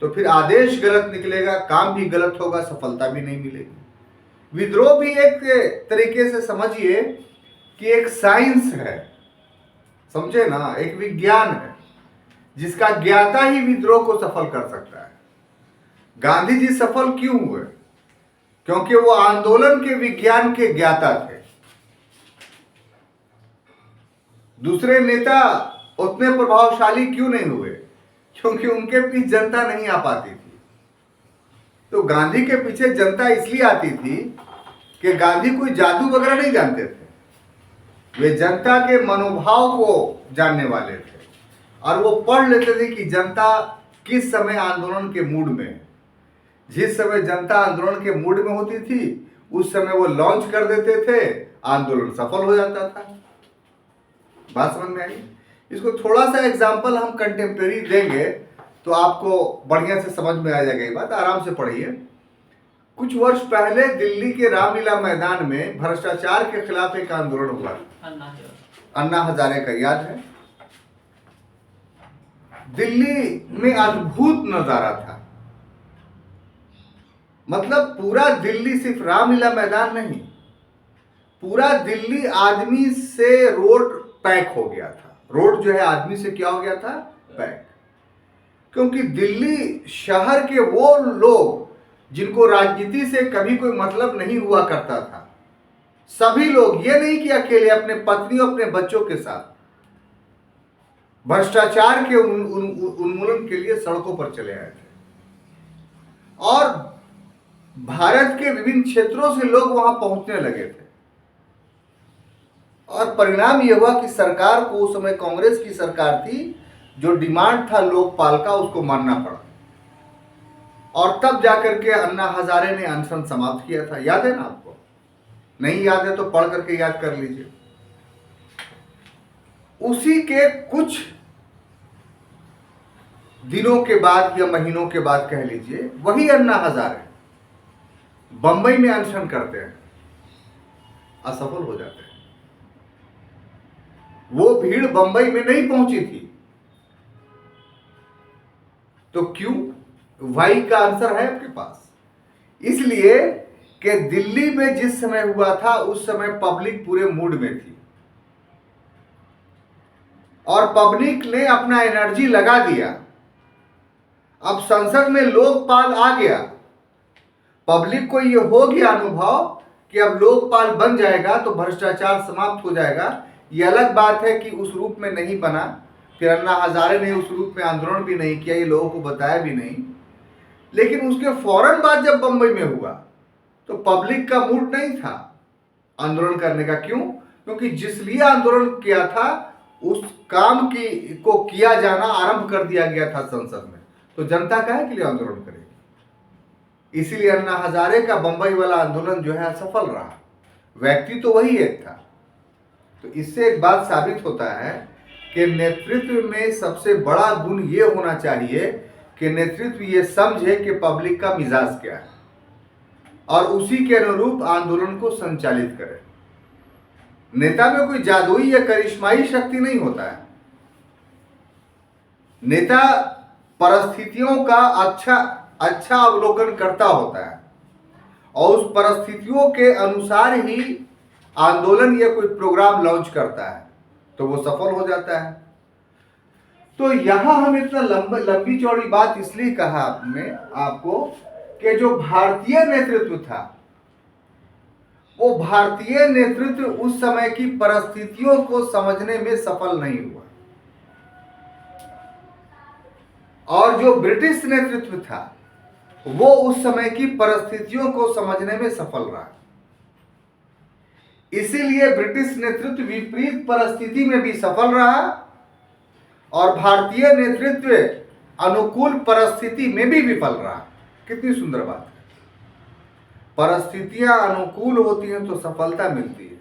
तो फिर आदेश गलत निकलेगा, काम भी गलत होगा, सफलता भी नहीं मिलेगी। विद्रोह भी एक तरीके से समझिए कि एक साइंस है, समझे ना, एक विज्ञान है जिसका ज्ञाता ही विद्रोह को सफल कर सकता है। गांधी जी सफल क्यों हुए? क्योंकि वो आंदोलन के विज्ञान के ज्ञाता थे। दूसरे नेता उतने प्रभावशाली क्यों नहीं हुए? क्योंकि उनके पीछे जनता नहीं आ पाती थी। तो गांधी के पीछे जनता इसलिए आती थी कि गांधी कोई जादू वगैरह नहीं जानते थे, वे जनता के मनोभाव को जानने वाले थे और वो पढ़ लेते थे कि जनता किस समय आंदोलन के मूड में है। जिस समय जनता आंदोलन के मूड में होती थी उस समय वो लॉन्च कर देते थे, आंदोलन सफल हो जाता था। बात समझ में आई? इसको थोड़ा सा एग्जाम्पल हम कंटेम्प्रेरी देंगे तो आपको बढ़िया से समझ में आ जाएगा। ये बात आराम से पढ़िए। कुछ वर्ष पहले दिल्ली के रामलीला मैदान में भ्रष्टाचार के खिलाफ एक आंदोलन हुआ, अन्ना हजारे का, याद है? दिल्ली में अद्भुत नजारा था। मतलब पूरा दिल्ली, सिर्फ रामलीला मैदान नहीं, पूरा दिल्ली आदमी से रोड पैक हो गया था। रोड जो है आदमी से क्या हो गया था? पैक। क्योंकि दिल्ली शहर के वो लोग जिनको राजनीति से कभी कोई मतलब नहीं हुआ करता था, सभी लोग, ये नहीं कि अकेले, अपने पत्नी और अपने बच्चों के साथ भ्रष्टाचार के उन्मूलन के लिए सड़कों पर चले आए थे। और भारत के विभिन्न क्षेत्रों से लोग वहां पहुंचने लगे थे। और परिणाम यह हुआ कि सरकार को, उस समय कांग्रेस की सरकार थी, जो डिमांड था लोकपाल का उसको मानना पड़ा। और तब जाकर के अन्ना हजारे ने अनशन समाप्त किया था। याद है ना आपको? नहीं याद है तो पढ़ करके याद कर लीजिए। उसी के कुछ दिनों के बाद या महीनों के बाद कह लीजिए, वही अन्ना हजारे बंबई में अनशन करते हैं, असफल हो जाते हैं। वो भीड़ बंबई में नहीं पहुंची थी। तो क्यों? वाई का आंसर है आपके पास। इसलिए कि दिल्ली में जिस समय हुआ था उस समय पब्लिक पूरे मूड में थी और पब्लिक ने अपना एनर्जी लगा दिया। अब संसद में लोकपाल आ गया, पब्लिक को यह हो गया अनुभव कि अब लोकपाल बन जाएगा तो भ्रष्टाचार समाप्त हो जाएगा। यह अलग बात है कि उस रूप में नहीं बना, फिर अन्ना हजारे ने उस रूप में आंदोलन भी नहीं किया, ये लोगों को बताया भी नहीं। लेकिन उसके फौरन बाद जब बंबई में हुआ तो पब्लिक का मूड नहीं था आंदोलन करने का। क्यों? क्योंकि जिस लिए आंदोलन किया था उस काम को किया जाना आरंभ कर दिया गया था संसद में। तो जनता काहे के लिए आंदोलन करेगी? इसीलिए अन्ना हजारे का बंबई वाला आंदोलन जो है असफल रहा। व्यक्ति तो वही एक था। तो इससे एक बात साबित होता है कि नेतृत्व में सबसे बड़ा गुण ये होना चाहिए कि नेतृत्व ये समझे कि पब्लिक का मिजाज क्या है और उसी के अनुरूप आंदोलन को संचालित करे। नेता में कोई जादुई या करिश्माई शक्ति नहीं होता है। नेता परिस्थितियों का अच्छा अवलोकन करता होता है और उस परिस्थितियों के अनुसार ही आंदोलन या कोई प्रोग्राम लॉन्च करता है, तो वो सफल हो जाता है। तो यहां हम इतना लंबी चौड़ी बात इसलिए कहा आपको कि जो भारतीय नेतृत्व था, वो भारतीय नेतृत्व उस समय की परिस्थितियों को समझने में सफल नहीं हुआ और जो ब्रिटिश नेतृत्व था वो उस समय की परिस्थितियों को समझने में सफल रहा। इसीलिए ब्रिटिश नेतृत्व विपरीत परिस्थिति में भी सफल रहा और भारतीय नेतृत्व अनुकूल परिस्थिति में भी विफल रहा। कितनी सुंदर बात है। परिस्थितियां अनुकूल होती हैं तो सफलता मिलती है,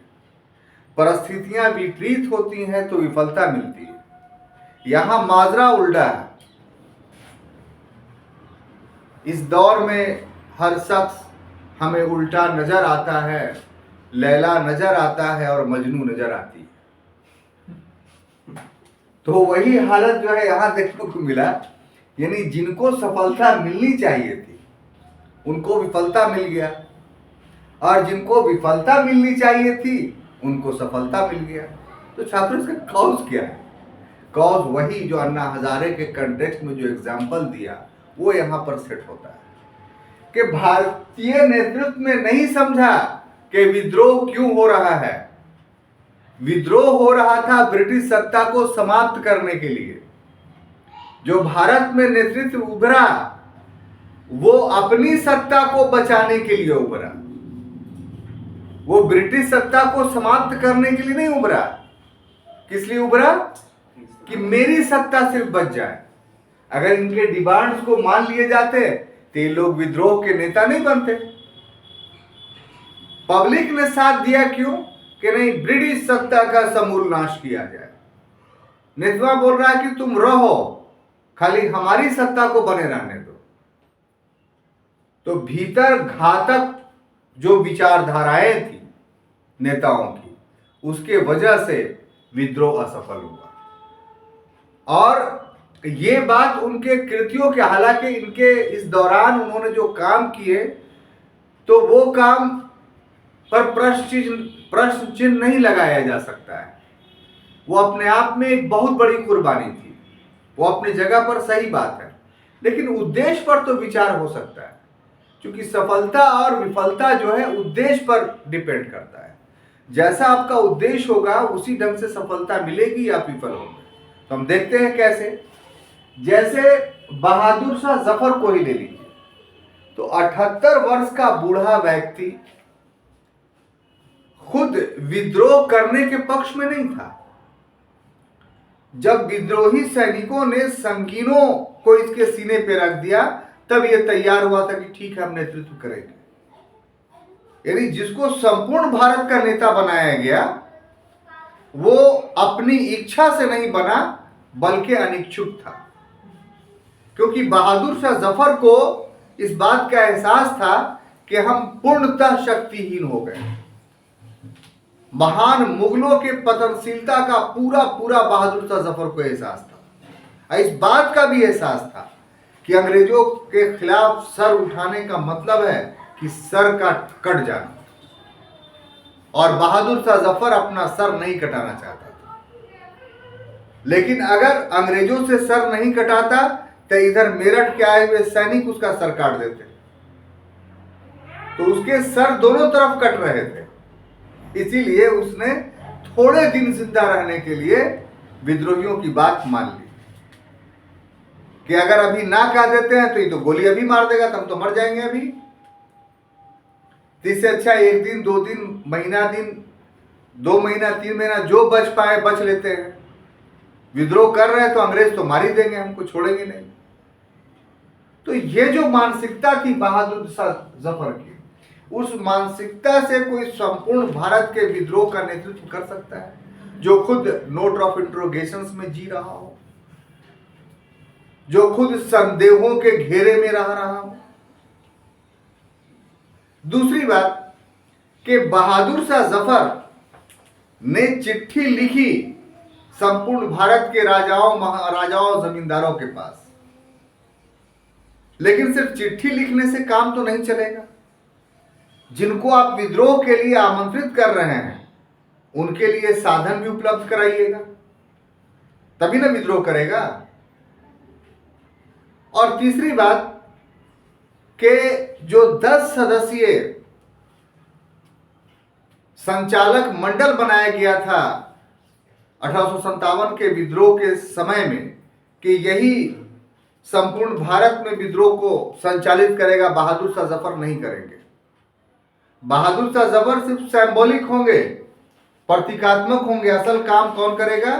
परिस्थितियां विपरीत होती हैं तो विफलता मिलती है। यहां माजरा उल्टा है। इस दौर में हर शख्स हमें उल्टा नजर आता है, लैला नजर आता है और मजनू नजर आती है। तो वही हालत जो है यहां देखने को मिला, यानी जिनको सफलता मिलनी चाहिए थी उनको विफलता मिल गया और जिनको विफलता मिलनी चाहिए थी उनको सफलता मिल गया। तो छात्रों इसका कॉज क्या है? कॉज वही जो अन्ना हजारे के कंटेक्स्ट में जो एग्जाम्पल दिया वो यहां पर सेट होता है कि भारतीय नेतृत्व में नहीं समझा कि विद्रोह क्यों हो रहा है। विद्रोह हो रहा था ब्रिटिश सत्ता को समाप्त करने के लिए। जो भारत में नेतृत्व उभरा वो अपनी सत्ता को बचाने के लिए उभरा, वो ब्रिटिश सत्ता को समाप्त करने के लिए नहीं उभरा। किस लिए उभरा? कि मेरी सत्ता सिर्फ बच जाए। अगर इनके डिमांड्स को मान लिए जाते तो ये लोग विद्रोह के नेता नहीं बनते। पब्लिक ने साथ दिया क्यों? कि नहीं, ब्रिटिश सत्ता का समूल नाश किया जाए। नेतवा बोल रहा है कि तुम रहो, खाली हमारी सत्ता को बने रहने दो। तो भीतर घातक जो विचारधाराएं थी नेताओं की, उसके वजह से विद्रोह असफल हुआ। और ये बात उनके कृतियों के, हालांकि इनके इस दौरान उन्होंने जो काम किए तो वो काम पर प्रश्न चिन्ह नहीं लगाया जा सकता है। वो अपने आप में एक बहुत बड़ी कुर्बानी थी, वो अपनी जगह पर सही बात है, लेकिन उद्देश्य पर तो विचार हो सकता है, क्योंकि सफलता और विफलता जो है उद्देश्य पर डिपेंड करता है। जैसा आपका उद्देश्य होगा उसी ढंग से सफलता मिलेगी या विफल होंगे। तो हम देखते हैं कैसे। जैसे बहादुर शाह जफर को ही ले लीजिए, तो 78 वर्ष का बूढ़ा व्यक्ति खुद विद्रोह करने के पक्ष में नहीं था। जब विद्रोही सैनिकों ने संगीनों को इसके सीने पे रख दिया तब यह तैयार हुआ था कि ठीक है हम नेतृत्व करेंगे। यानी जिसको संपूर्ण भारत का नेता बनाया गया वो अपनी इच्छा से नहीं बना बल्कि अनिच्छुक था, क्योंकि बहादुर शाह जफर को इस बात का एहसास था कि हम पूर्णतः शक्तिहीन हो गए। महान मुगलों के पतनशीलता का पूरा बहादुर शाह जफर को एहसास था। इस बात का भी एहसास था कि अंग्रेजों के खिलाफ सर उठाने का मतलब है कि सर का कट जाना, और बहादुर शाह जफर अपना सर नहीं कटाना चाहता था। लेकिन अगर अंग्रेजों से सर नहीं कटाता तो इधर मेरठ के आए हुए सैनिक उसका सर काट देते, तो उसके सर दोनों तरफ कट रहे थे। इसीलिए उसने थोड़े दिन जिंदा रहने के लिए विद्रोहियों की बात मान ली कि अगर अभी ना कह देते हैं तो ये तो गोली अभी मार देगा, तो हम तो मर जाएंगे अभी। इससे अच्छा 1 दिन 2 दिन महीना दिन 2 महीना 3 महीना जो बच पाए बच लेते हैं। विद्रोह कर रहे हैं तो अंग्रेज तो मार ही देंगे, हमको छोड़ेंगे नहीं। तो ये जो मानसिकता थी बहादुर शाह जफर की, उस मानसिकता से कोई संपूर्ण भारत के विद्रोह का नेतृत्व कर सकता है, जो खुद नोट ऑफ इंट्रोगेशंस में जी रहा हो, जो खुद संदेहों के घेरे में रह रहा हो। दूसरी बात कि बहादुर शाह जफर ने चिट्ठी लिखी संपूर्ण भारत के राजाओं, महाराजाओं, जमींदारों के पास, लेकिन सिर्फ चिट्ठी लिखने से काम तो नहीं चलेगा। जिनको आप विद्रोह के लिए आमंत्रित कर रहे हैं उनके लिए साधन भी उपलब्ध कराइएगा, तभी ना विद्रोह करेगा। और तीसरी बात कि जो 10 सदस्यीय संचालक मंडल बनाया गया था 1857 के विद्रोह के समय में, कि यही संपूर्ण भारत में विद्रोह को संचालित करेगा, बहादुर शाह जफर नहीं करेंगे। बहादुर शाह जफर सिर्फ सिंबॉलिक होंगे, प्रतीकात्मक होंगे। असल काम कौन करेगा?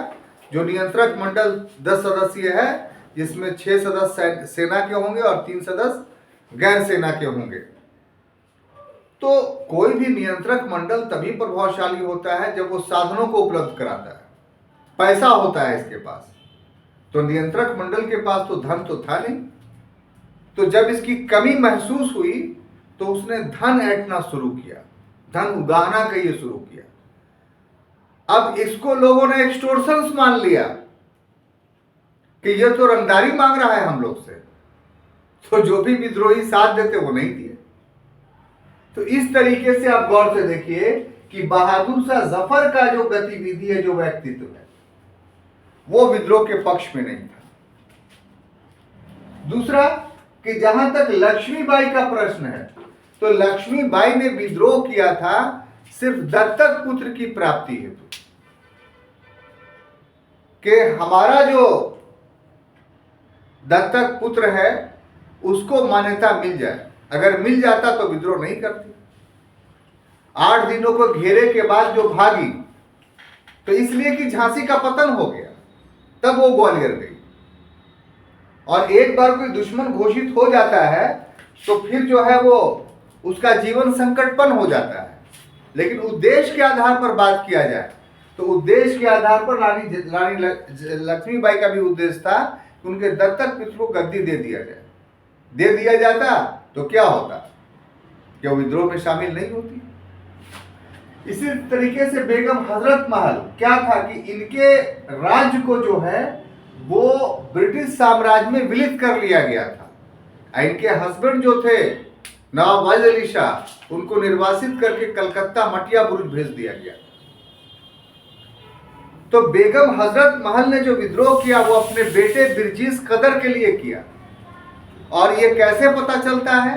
जो नियंत्रक मंडल 10 सदस्यीय है, जिसमें 6 सदस्य सेना के होंगे और 3 सदस्य गैर सेना के होंगे। तो कोई भी नियंत्रक मंडल तभी प्रभावशाली होता है जब वो साधनों को उपलब्ध कराता है, पैसा होता है इसके पास। तो नियंत्रक मंडल के पास तो धन तो था नहीं, तो जब इसकी कमी महसूस हुई तो उसने धन ऐंठना शुरू किया, धन उगाहना का ये शुरू किया। अब इसको लोगों ने एक्सटोर्शंस मान लिया कि ये तो रंगदारी मांग रहा है हम लोग से, तो जो भी विद्रोही साथ देते वो नहीं दिए। तो इस तरीके से आप गौर से देखिए कि बहादुर शाह जफर का जो गतिविधि है, जो व्यक्तित्व है, वो विद्रोह के पक्ष में नहीं था। दूसरा कि जहां तक लक्ष्मीबाई का प्रश्न है, तो लक्ष्मीबाई ने विद्रोह किया था सिर्फ दत्तक पुत्र की प्राप्ति हेतु, कि हमारा जो दत्तक पुत्र है उसको मान्यता मिल जाए। अगर मिल जाता तो विद्रोह नहीं करती। 8 दिनों को घेरे के बाद जो भागी, तो इसलिए कि झांसी का पतन हो गया, तब वो ग्वालियर गई। और एक बार कोई दुश्मन घोषित हो जाता है तो फिर जो है वो उसका जीवन संकटपन हो जाता है। लेकिन उद्देश्य के आधार पर बात किया जाए तो उद्देश्य के आधार पर रानी लक्ष्मीबाई का भी उद्देश्य था कि उनके दत्तक पुत्र को गद्दी दे दिया जाए। दे दिया जाता तो क्या होता? क्या विद्रोह में शामिल नहीं होती? इसी तरीके से बेगम हजरत महल क्या था कि इनके राज्य को जो है वो ब्रिटिश साम्राज्य में विलित कर लिया गया था। इनके हस्बैंड जो थे नवाब वाजिद अली शाह, उनको निर्वासित करके कलकत्ता मटिया बुरुज भेज दिया गया। तो बेगम हजरत महल ने जो विद्रोह किया वो अपने बेटे बिरजीस कदर के लिए किया। और ये कैसे पता चलता है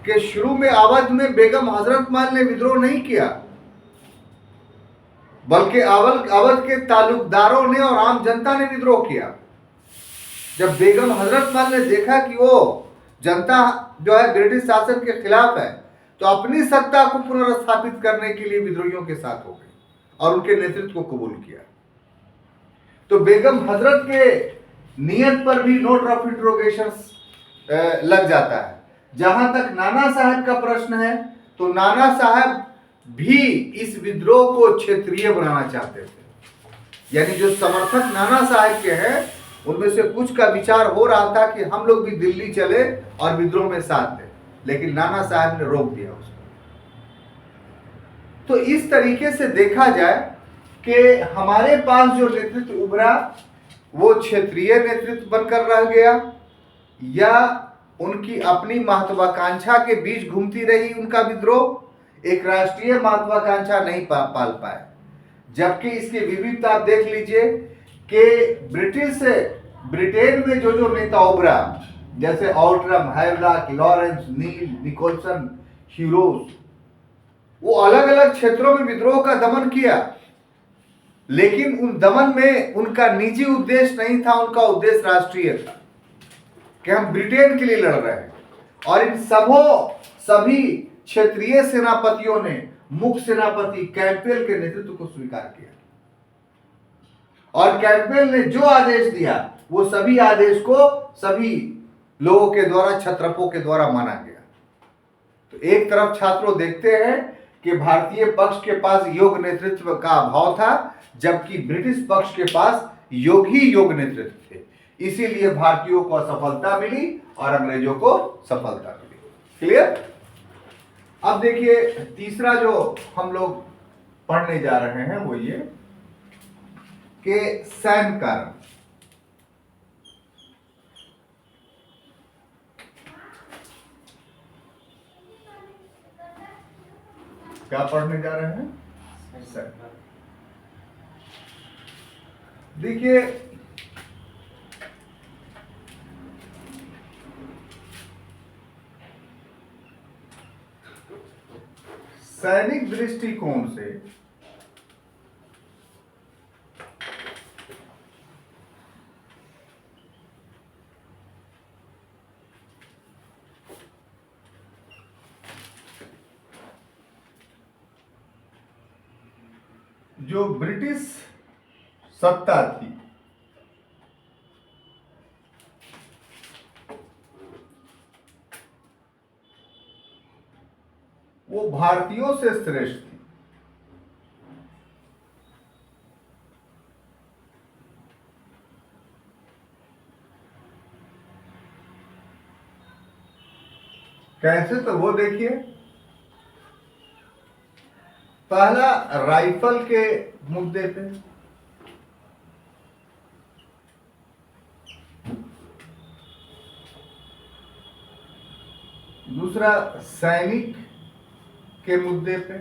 कि शुरू में अवध में बेगम हजरत महल ने विद्रोह नहीं किया, बल्कि अवध के तालुकदारों ने और आम जनता ने विद्रोह किया। जब बेगम हजरत महल ने देखा कि वो जनता जो है ब्रिटिश शासन के खिलाफ है, तो अपनी सत्ता को पुनर्स्थापित करने के लिए विद्रोहियों के साथ हो गई और उनके नेतृत्व को कबूल किया। तो बेगम हजरत के नियत पर भी नोट ऑफ इंट्रोगेशंस लग जाता है। जहां तक नाना साहब का प्रश्न है, तो नाना साहब भी इस विद्रोह को क्षेत्रीय बनाना चाहते थे। यानी जो समर्थक नाना साहब के हैं उनमें से कुछ का विचार हो रहा था कि हम लोग भी दिल्ली चले और विद्रोह में साथ दें, लेकिन नाना साहब ने रोक दिया उसको। तो इस तरीके से देखा जाए कि हमारे पास जो नेतृत्व उभरा वो क्षेत्रीय नेतृत्व बनकर रह गया, या उनकी अपनी महत्वाकांक्षा के बीच घूमती रही उनका विद्रोह, एक राष्ट्रीय महत्वाकांक्षा नहीं पाल पाए। जबकि इसकी विविधता आप देख लीजिए कि ब्रिटेन में जो नेता उभरा, जैसे ऑल्ट्रम, हैवलॉक, लॉरेंस, नील, निकोलसन, ह्यूरोस, वो अलग अलग क्षेत्रों में विद्रोह का दमन किया, लेकिन उन दमन में उनका निजी उद्देश्य नहीं था, उनका उद्देश्य राष्ट्रीय था कि हम ब्रिटेन के लिए लड़ रहे हैं। और इन सभी क्षेत्रीय सेनापतियों ने मुख्य सेनापति कैंपबेल के नेतृत्व को स्वीकार किया, और कैंपबेल ने जो आदेश दिया वो सभी आदेश को सभी लोगों के द्वारा, क्षत्रपों के द्वारा माना गया। तो एक तरफ छात्रों देखते हैं कि भारतीय पक्ष के पास योग्य नेतृत्व का अभाव था, जबकि ब्रिटिश पक्ष के पास योगी योग नेतृत्व थे। इसीलिए भारतीयों को असफलता मिली और अंग्रेजों को सफलता मिली। क्लियर? अब देखिए तीसरा जो हम लोग पढ़ने जा रहे हैं वो ये कि सैन्य कारण। क्या पढ़ने जा रहे हैं? देखिए सैनिक दृष्टिकोण से जो ब्रिटिश सत्ता थी वो भारतीयों से श्रेष्ठ थी। कैसे? तो वो देखिए, पहला राइफल के मुद्दे पे, दूसरा सैनिक के मुद्दे पे,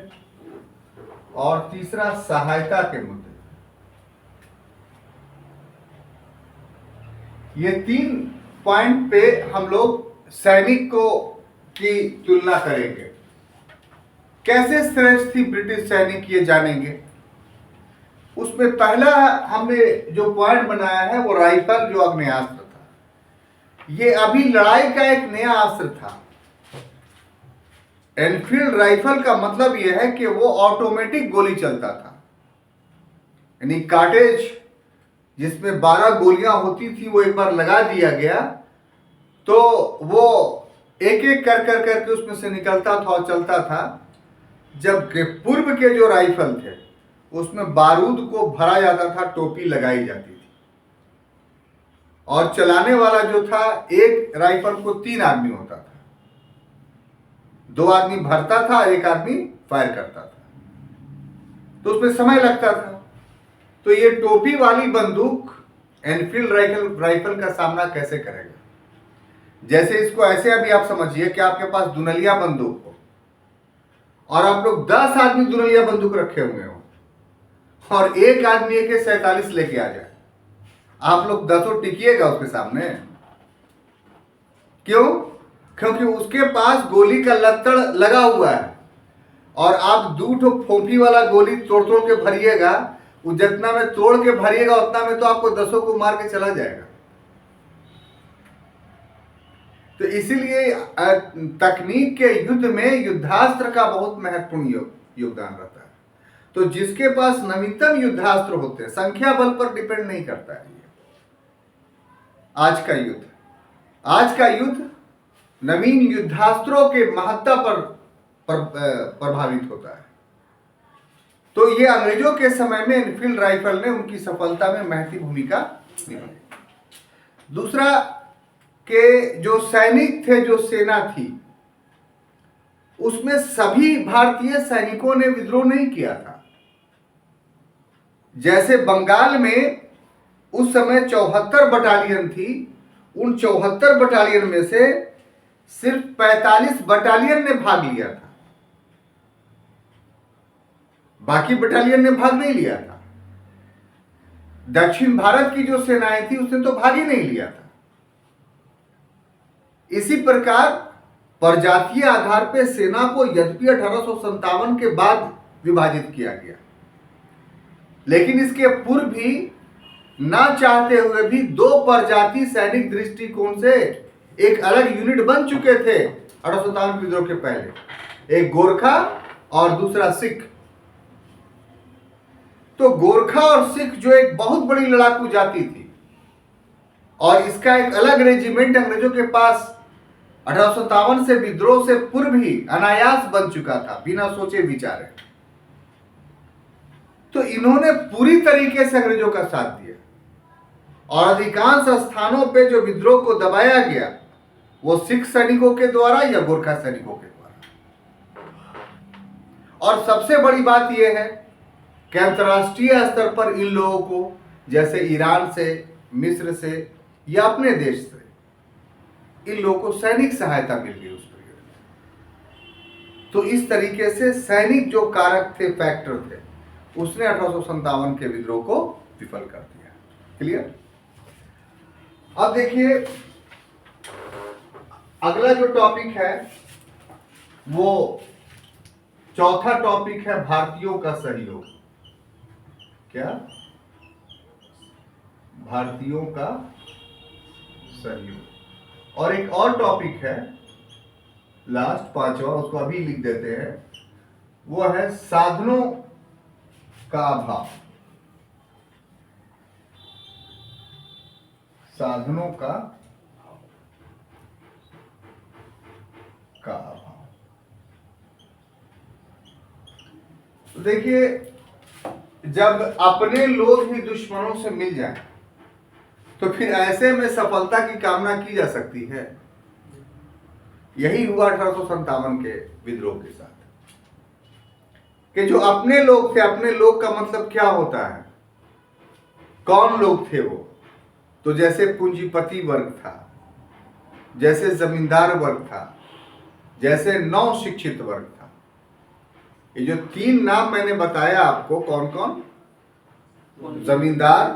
और तीसरा सहायता के मुद्दे पे। ये 3 पॉइंट पे हम लोग सैनिक को की तुलना करेंगे। कैसे श्रेष्ठ थी ब्रिटिश सैनिक ये जानेंगे। उसमें पहला हमने जो पॉइंट बनाया है वो राइफल जो आग्नेयास्त्र था। ये अभी लड़ाई का एक नया अस्त्र था। एनफील्ड राइफल का मतलब यह है कि वो ऑटोमेटिक गोली चलता था, यानी कार्टेज जिसमें 12 गोलियां होती थी वो एक बार लगा दिया गया तो वो एक एक कर कर करके उसमें से निकलता था और चलता था। जबकि पूर्व के जो राइफल थे उसमें बारूद को भरा जाता था, टोपी लगाई जाती थी, और चलाने वाला जो था एक राइफल को 3 आदमी होता था। 2 आदमी भरता था, एक आदमी फायर करता था, तो उसमें समय लगता था। तो ये टोपी वाली बंदूक एनफील्ड राइफल का सामना कैसे करेगा? जैसे इसको ऐसे अभी आप समझिए कि आपके पास दुनलिया बंदूक हो और आप लोग 10 आदमी दुनलिया बंदूक रखे हुए हो और एक आदमी AK-47 लेके आ जाए, आप लोग 10 टिकिएगा उसके सामने? क्यों? क्योंकि उसके पास गोली का लत्तड़ लगा हुआ है और आप 2 फोंफी वाला गोली तोड़ तोड़ के भरिएगा, वो जितना में तोड़ के भरिएगा उतना में तो आपको 10 को मार के चला जाएगा। तो इसीलिए तकनीक के युद्ध में युद्धास्त्र का बहुत महत्वपूर्ण योगदान रहता है। तो जिसके पास नवीनतम युद्धास्त्र होते हैं, संख्या बल पर डिपेंड नहीं करता है। ये आज का युद्ध नवीन युद्धास्त्रों के महत्ता पर प्रभावित होता है। तो ये अंग्रेजों के समय में एनफील्ड राइफल ने उनकी सफलता में महत्वपूर्ण भूमिका निभाई। दूसरा के जो सैनिक थे, जो सेना थी, उसमें सभी भारतीय सैनिकों ने विद्रोह नहीं किया था। जैसे बंगाल में उस समय 74 बटालियन थी, उन 74 बटालियन में से सिर्फ 45 बटालियन ने भाग लिया था, बाकी बटालियन ने भाग नहीं लिया था। दक्षिण भारत की जो सेनाएं थी उसने तो भाग ही नहीं लिया था। इसी प्रकार प्रजातीय आधार पर सेना को यद्यपि 1857 के बाद विभाजित किया गया, लेकिन इसके पूर्व भी ना चाहते हुए भी 2 प्रजाति सैनिक दृष्टिकोण से एक अलग यूनिट बन चुके थे 1857 विद्रोह के पहले, एक गोरखा और दूसरा सिख। तो गोरखा और सिख जो एक बहुत बड़ी लड़ाकू जाति थी, और इसका एक अलग रेजिमेंट अंग्रेजों के पास 1857 से विद्रोह से पूर्व ही अनायास बन चुका था, बिना सोचे विचारे। तो इन्होंने पूरी तरीके से अंग्रेजों का साथ दिया और अधिकांश स्थानों पे जो विद्रोह को दबाया गया वो सिख सैनिकों के द्वारा या गोरखा सैनिकों के द्वारा। और सबसे बड़ी बात यह है कि अंतर्राष्ट्रीय स्तर पर इन लोगों को, जैसे ईरान से, मिस्र से या अपने देश से, इन लोगों को सैनिक सहायता मिल गई उस पीरियड में। तो इस तरीके से सैनिक जो कारक थे, फैक्टर थे, उसने 1857 के विद्रोह को विफल कर दिया। क्लियर? अब देखिए अगला जो टॉपिक है वो चौथा टॉपिक है भारतीयों का सहयोग। क्या? भारतीयों का सहयोग। और एक और टॉपिक है लास्ट, पांचवा, उसको अभी लिख देते हैं, वो है साधनों का अभाव। साधनों का अभाव। तो देखिए जब अपने लोग ही दुश्मनों से मिल जाएं तो फिर ऐसे में सफलता की कामना की जा सकती है। यही हुआ 1857 के विद्रोह के साथ कि जो अपने लोग थे, अपने लोग का मतलब क्या होता है, कौन लोग थे वो? तो जैसे पूंजीपति वर्ग था, जैसे जमींदार वर्ग था, जैसे नौ शिक्षित वर्ग था। ये जो तीन नाम मैंने बताया आपको, कौन कौन? जमींदार,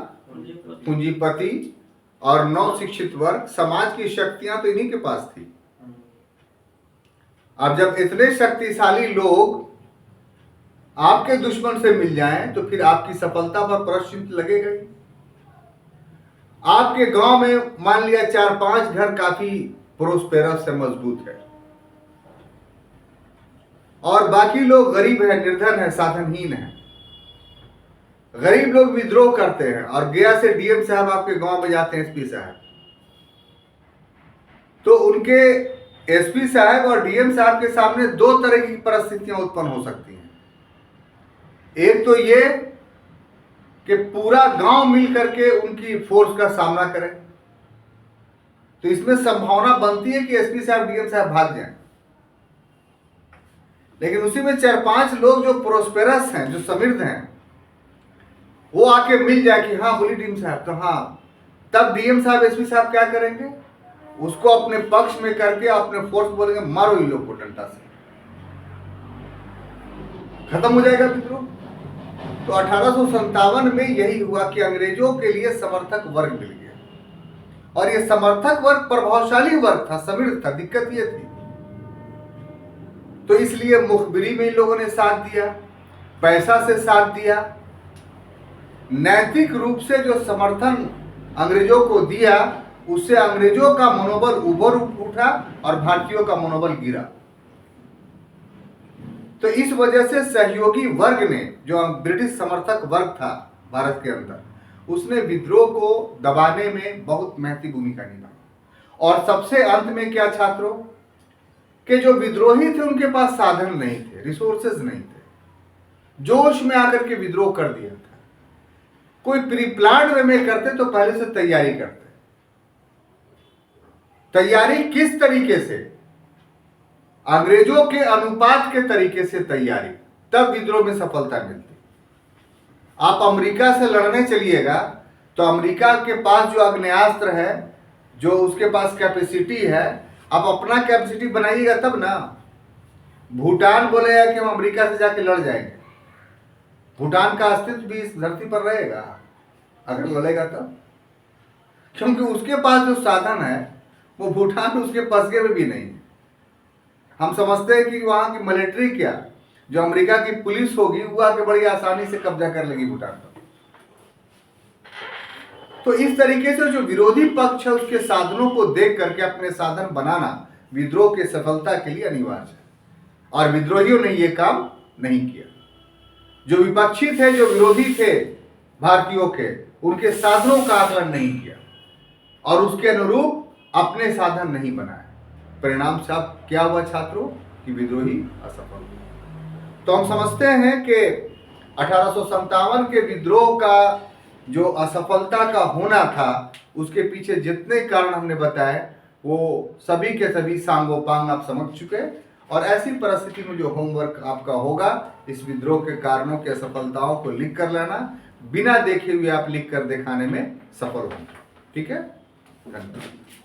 पूंजीपति और नौ शिक्षित वर्ग। समाज की शक्तियां तो इन्हीं के पास थी। अब जब इतने शक्तिशाली लोग आपके दुश्मन से मिल जाएं तो फिर आपकी सफलता पर प्रश्न चिन्ह लगेगा ही। आपके गांव में मान लिया 4-5 घर काफी प्रोस्पेरस है, मजबूत है, और बाकी लोग गरीब है, निर्धन है, साधनहीन है। गरीब लोग विद्रोह करते हैं और गया से डीएम साहब आपके गांव में जाते हैं, एसपी साहब, तो उनके एसपी साहब और डीएम साहब के सामने दो तरह की परिस्थितियां उत्पन्न हो सकती हैं। एक तो ये कि पूरा गांव मिल करके उनकी फोर्स का सामना करे, तो इसमें संभावना बनती है कि एसपी साहब, डीएम साहब भाग जाएं। लेकिन उसी में 4-5 लोग जो प्रोस्पेरस हैं, जो समृद्ध हैं, वो आके मिल जाए कि हाँ बोली डीएम साहब, तो हाँ, तब डीएम साहब, एसपी साहब क्या करेंगे? उसको अपने पक्ष में करके अपने फोर्स बोलेंगे मारो इन लोग को डंडा से, खत्म हो जाएगा विद्रोह। तो 1857 में यही हुआ कि अंग्रेजों के लिए समर्थक वर्ग मिल गया, और ये समर्थक वर्ग प्रभावशाली वर्ग था, समृद्ध था। दिक्कत ये थी, तो इसलिए मुखबिरी में इन लोगों ने साथ दिया, पैसा से साथ दिया, नैतिक रूप से जो समर्थन अंग्रेजों को दिया, उससे अंग्रेजों का मनोबल ऊपर उठा और भारतीयों का मनोबल गिरा। तो इस वजह से सहयोगी वर्ग ने, जो ब्रिटिश समर्थक वर्ग था भारत के अंदर, उसने विद्रोह को दबाने में बहुत महत्वपूर्ण भूमिका निभाई। और सबसे अंत में क्या छात्रों, कि जो विद्रोही थे उनके पास साधन नहीं थे, रिसोर्सेज नहीं थे, जोश में आकर के विद्रोह कर दिया था। कोई प्री प्लान वे में करते तो पहले से तैयारी करते। तैयारी किस तरीके से? अंग्रेजों के अनुपात के तरीके से तैयारी, तब विद्रोह में सफलता मिलती। आप अमेरिका से लड़ने चलिएगा तो अमेरिका के पास जो आग्नेयास्त्र है, जो उसके पास कैपेसिटी है, आप अपना कैपेसिटी बनाइएगा तब ना। भूटान बोलेगा कि हम अमेरिका से जाके लड़ जाएंगे, भूटान का अस्तित्व भी इस धरती पर रहेगा अगर लड़ेगा तब, क्योंकि उसके पास जो साधन है वो भूटान उसके पसगे में भी नहीं है। हम समझते हैं कि वहां की मिलिट्री क्या, जो अमेरिका की पुलिस होगी, वो आके बड़ी आसानी से कब्जा कर लेगी भूटान पर। तो इस तरीके से जो विरोधी पक्ष है उसके साधनों को देख करके अपने साधन बनाना विद्रोह के सफलता के लिए अनिवार्य है, और विद्रोहियों ने यह काम नहीं किया। जो विपक्षी थे, जो विरोधी थे भारतीयों के, उनके साधनों का आकलन नहीं किया। और उसके अनुरूप अपने साधन नहीं बनाए। परिणाम से अब क्या हुआ छात्रों कि विद्रोही असफल हुए। तो हम समझते हैं कि 1857 के विद्रोह का जो असफलता का होना था उसके पीछे जितने कारण हमने बताए वो सभी के सभी सांगोपांग आप समझ चुके। और ऐसी परिस्थिति में जो होमवर्क आपका होगा इस विद्रोह के कारणों की असफलताओं को लिख कर लेना, बिना देखे हुए आप लिख कर दिखाने में सफल होंगे। ठीक है, धन्यवाद।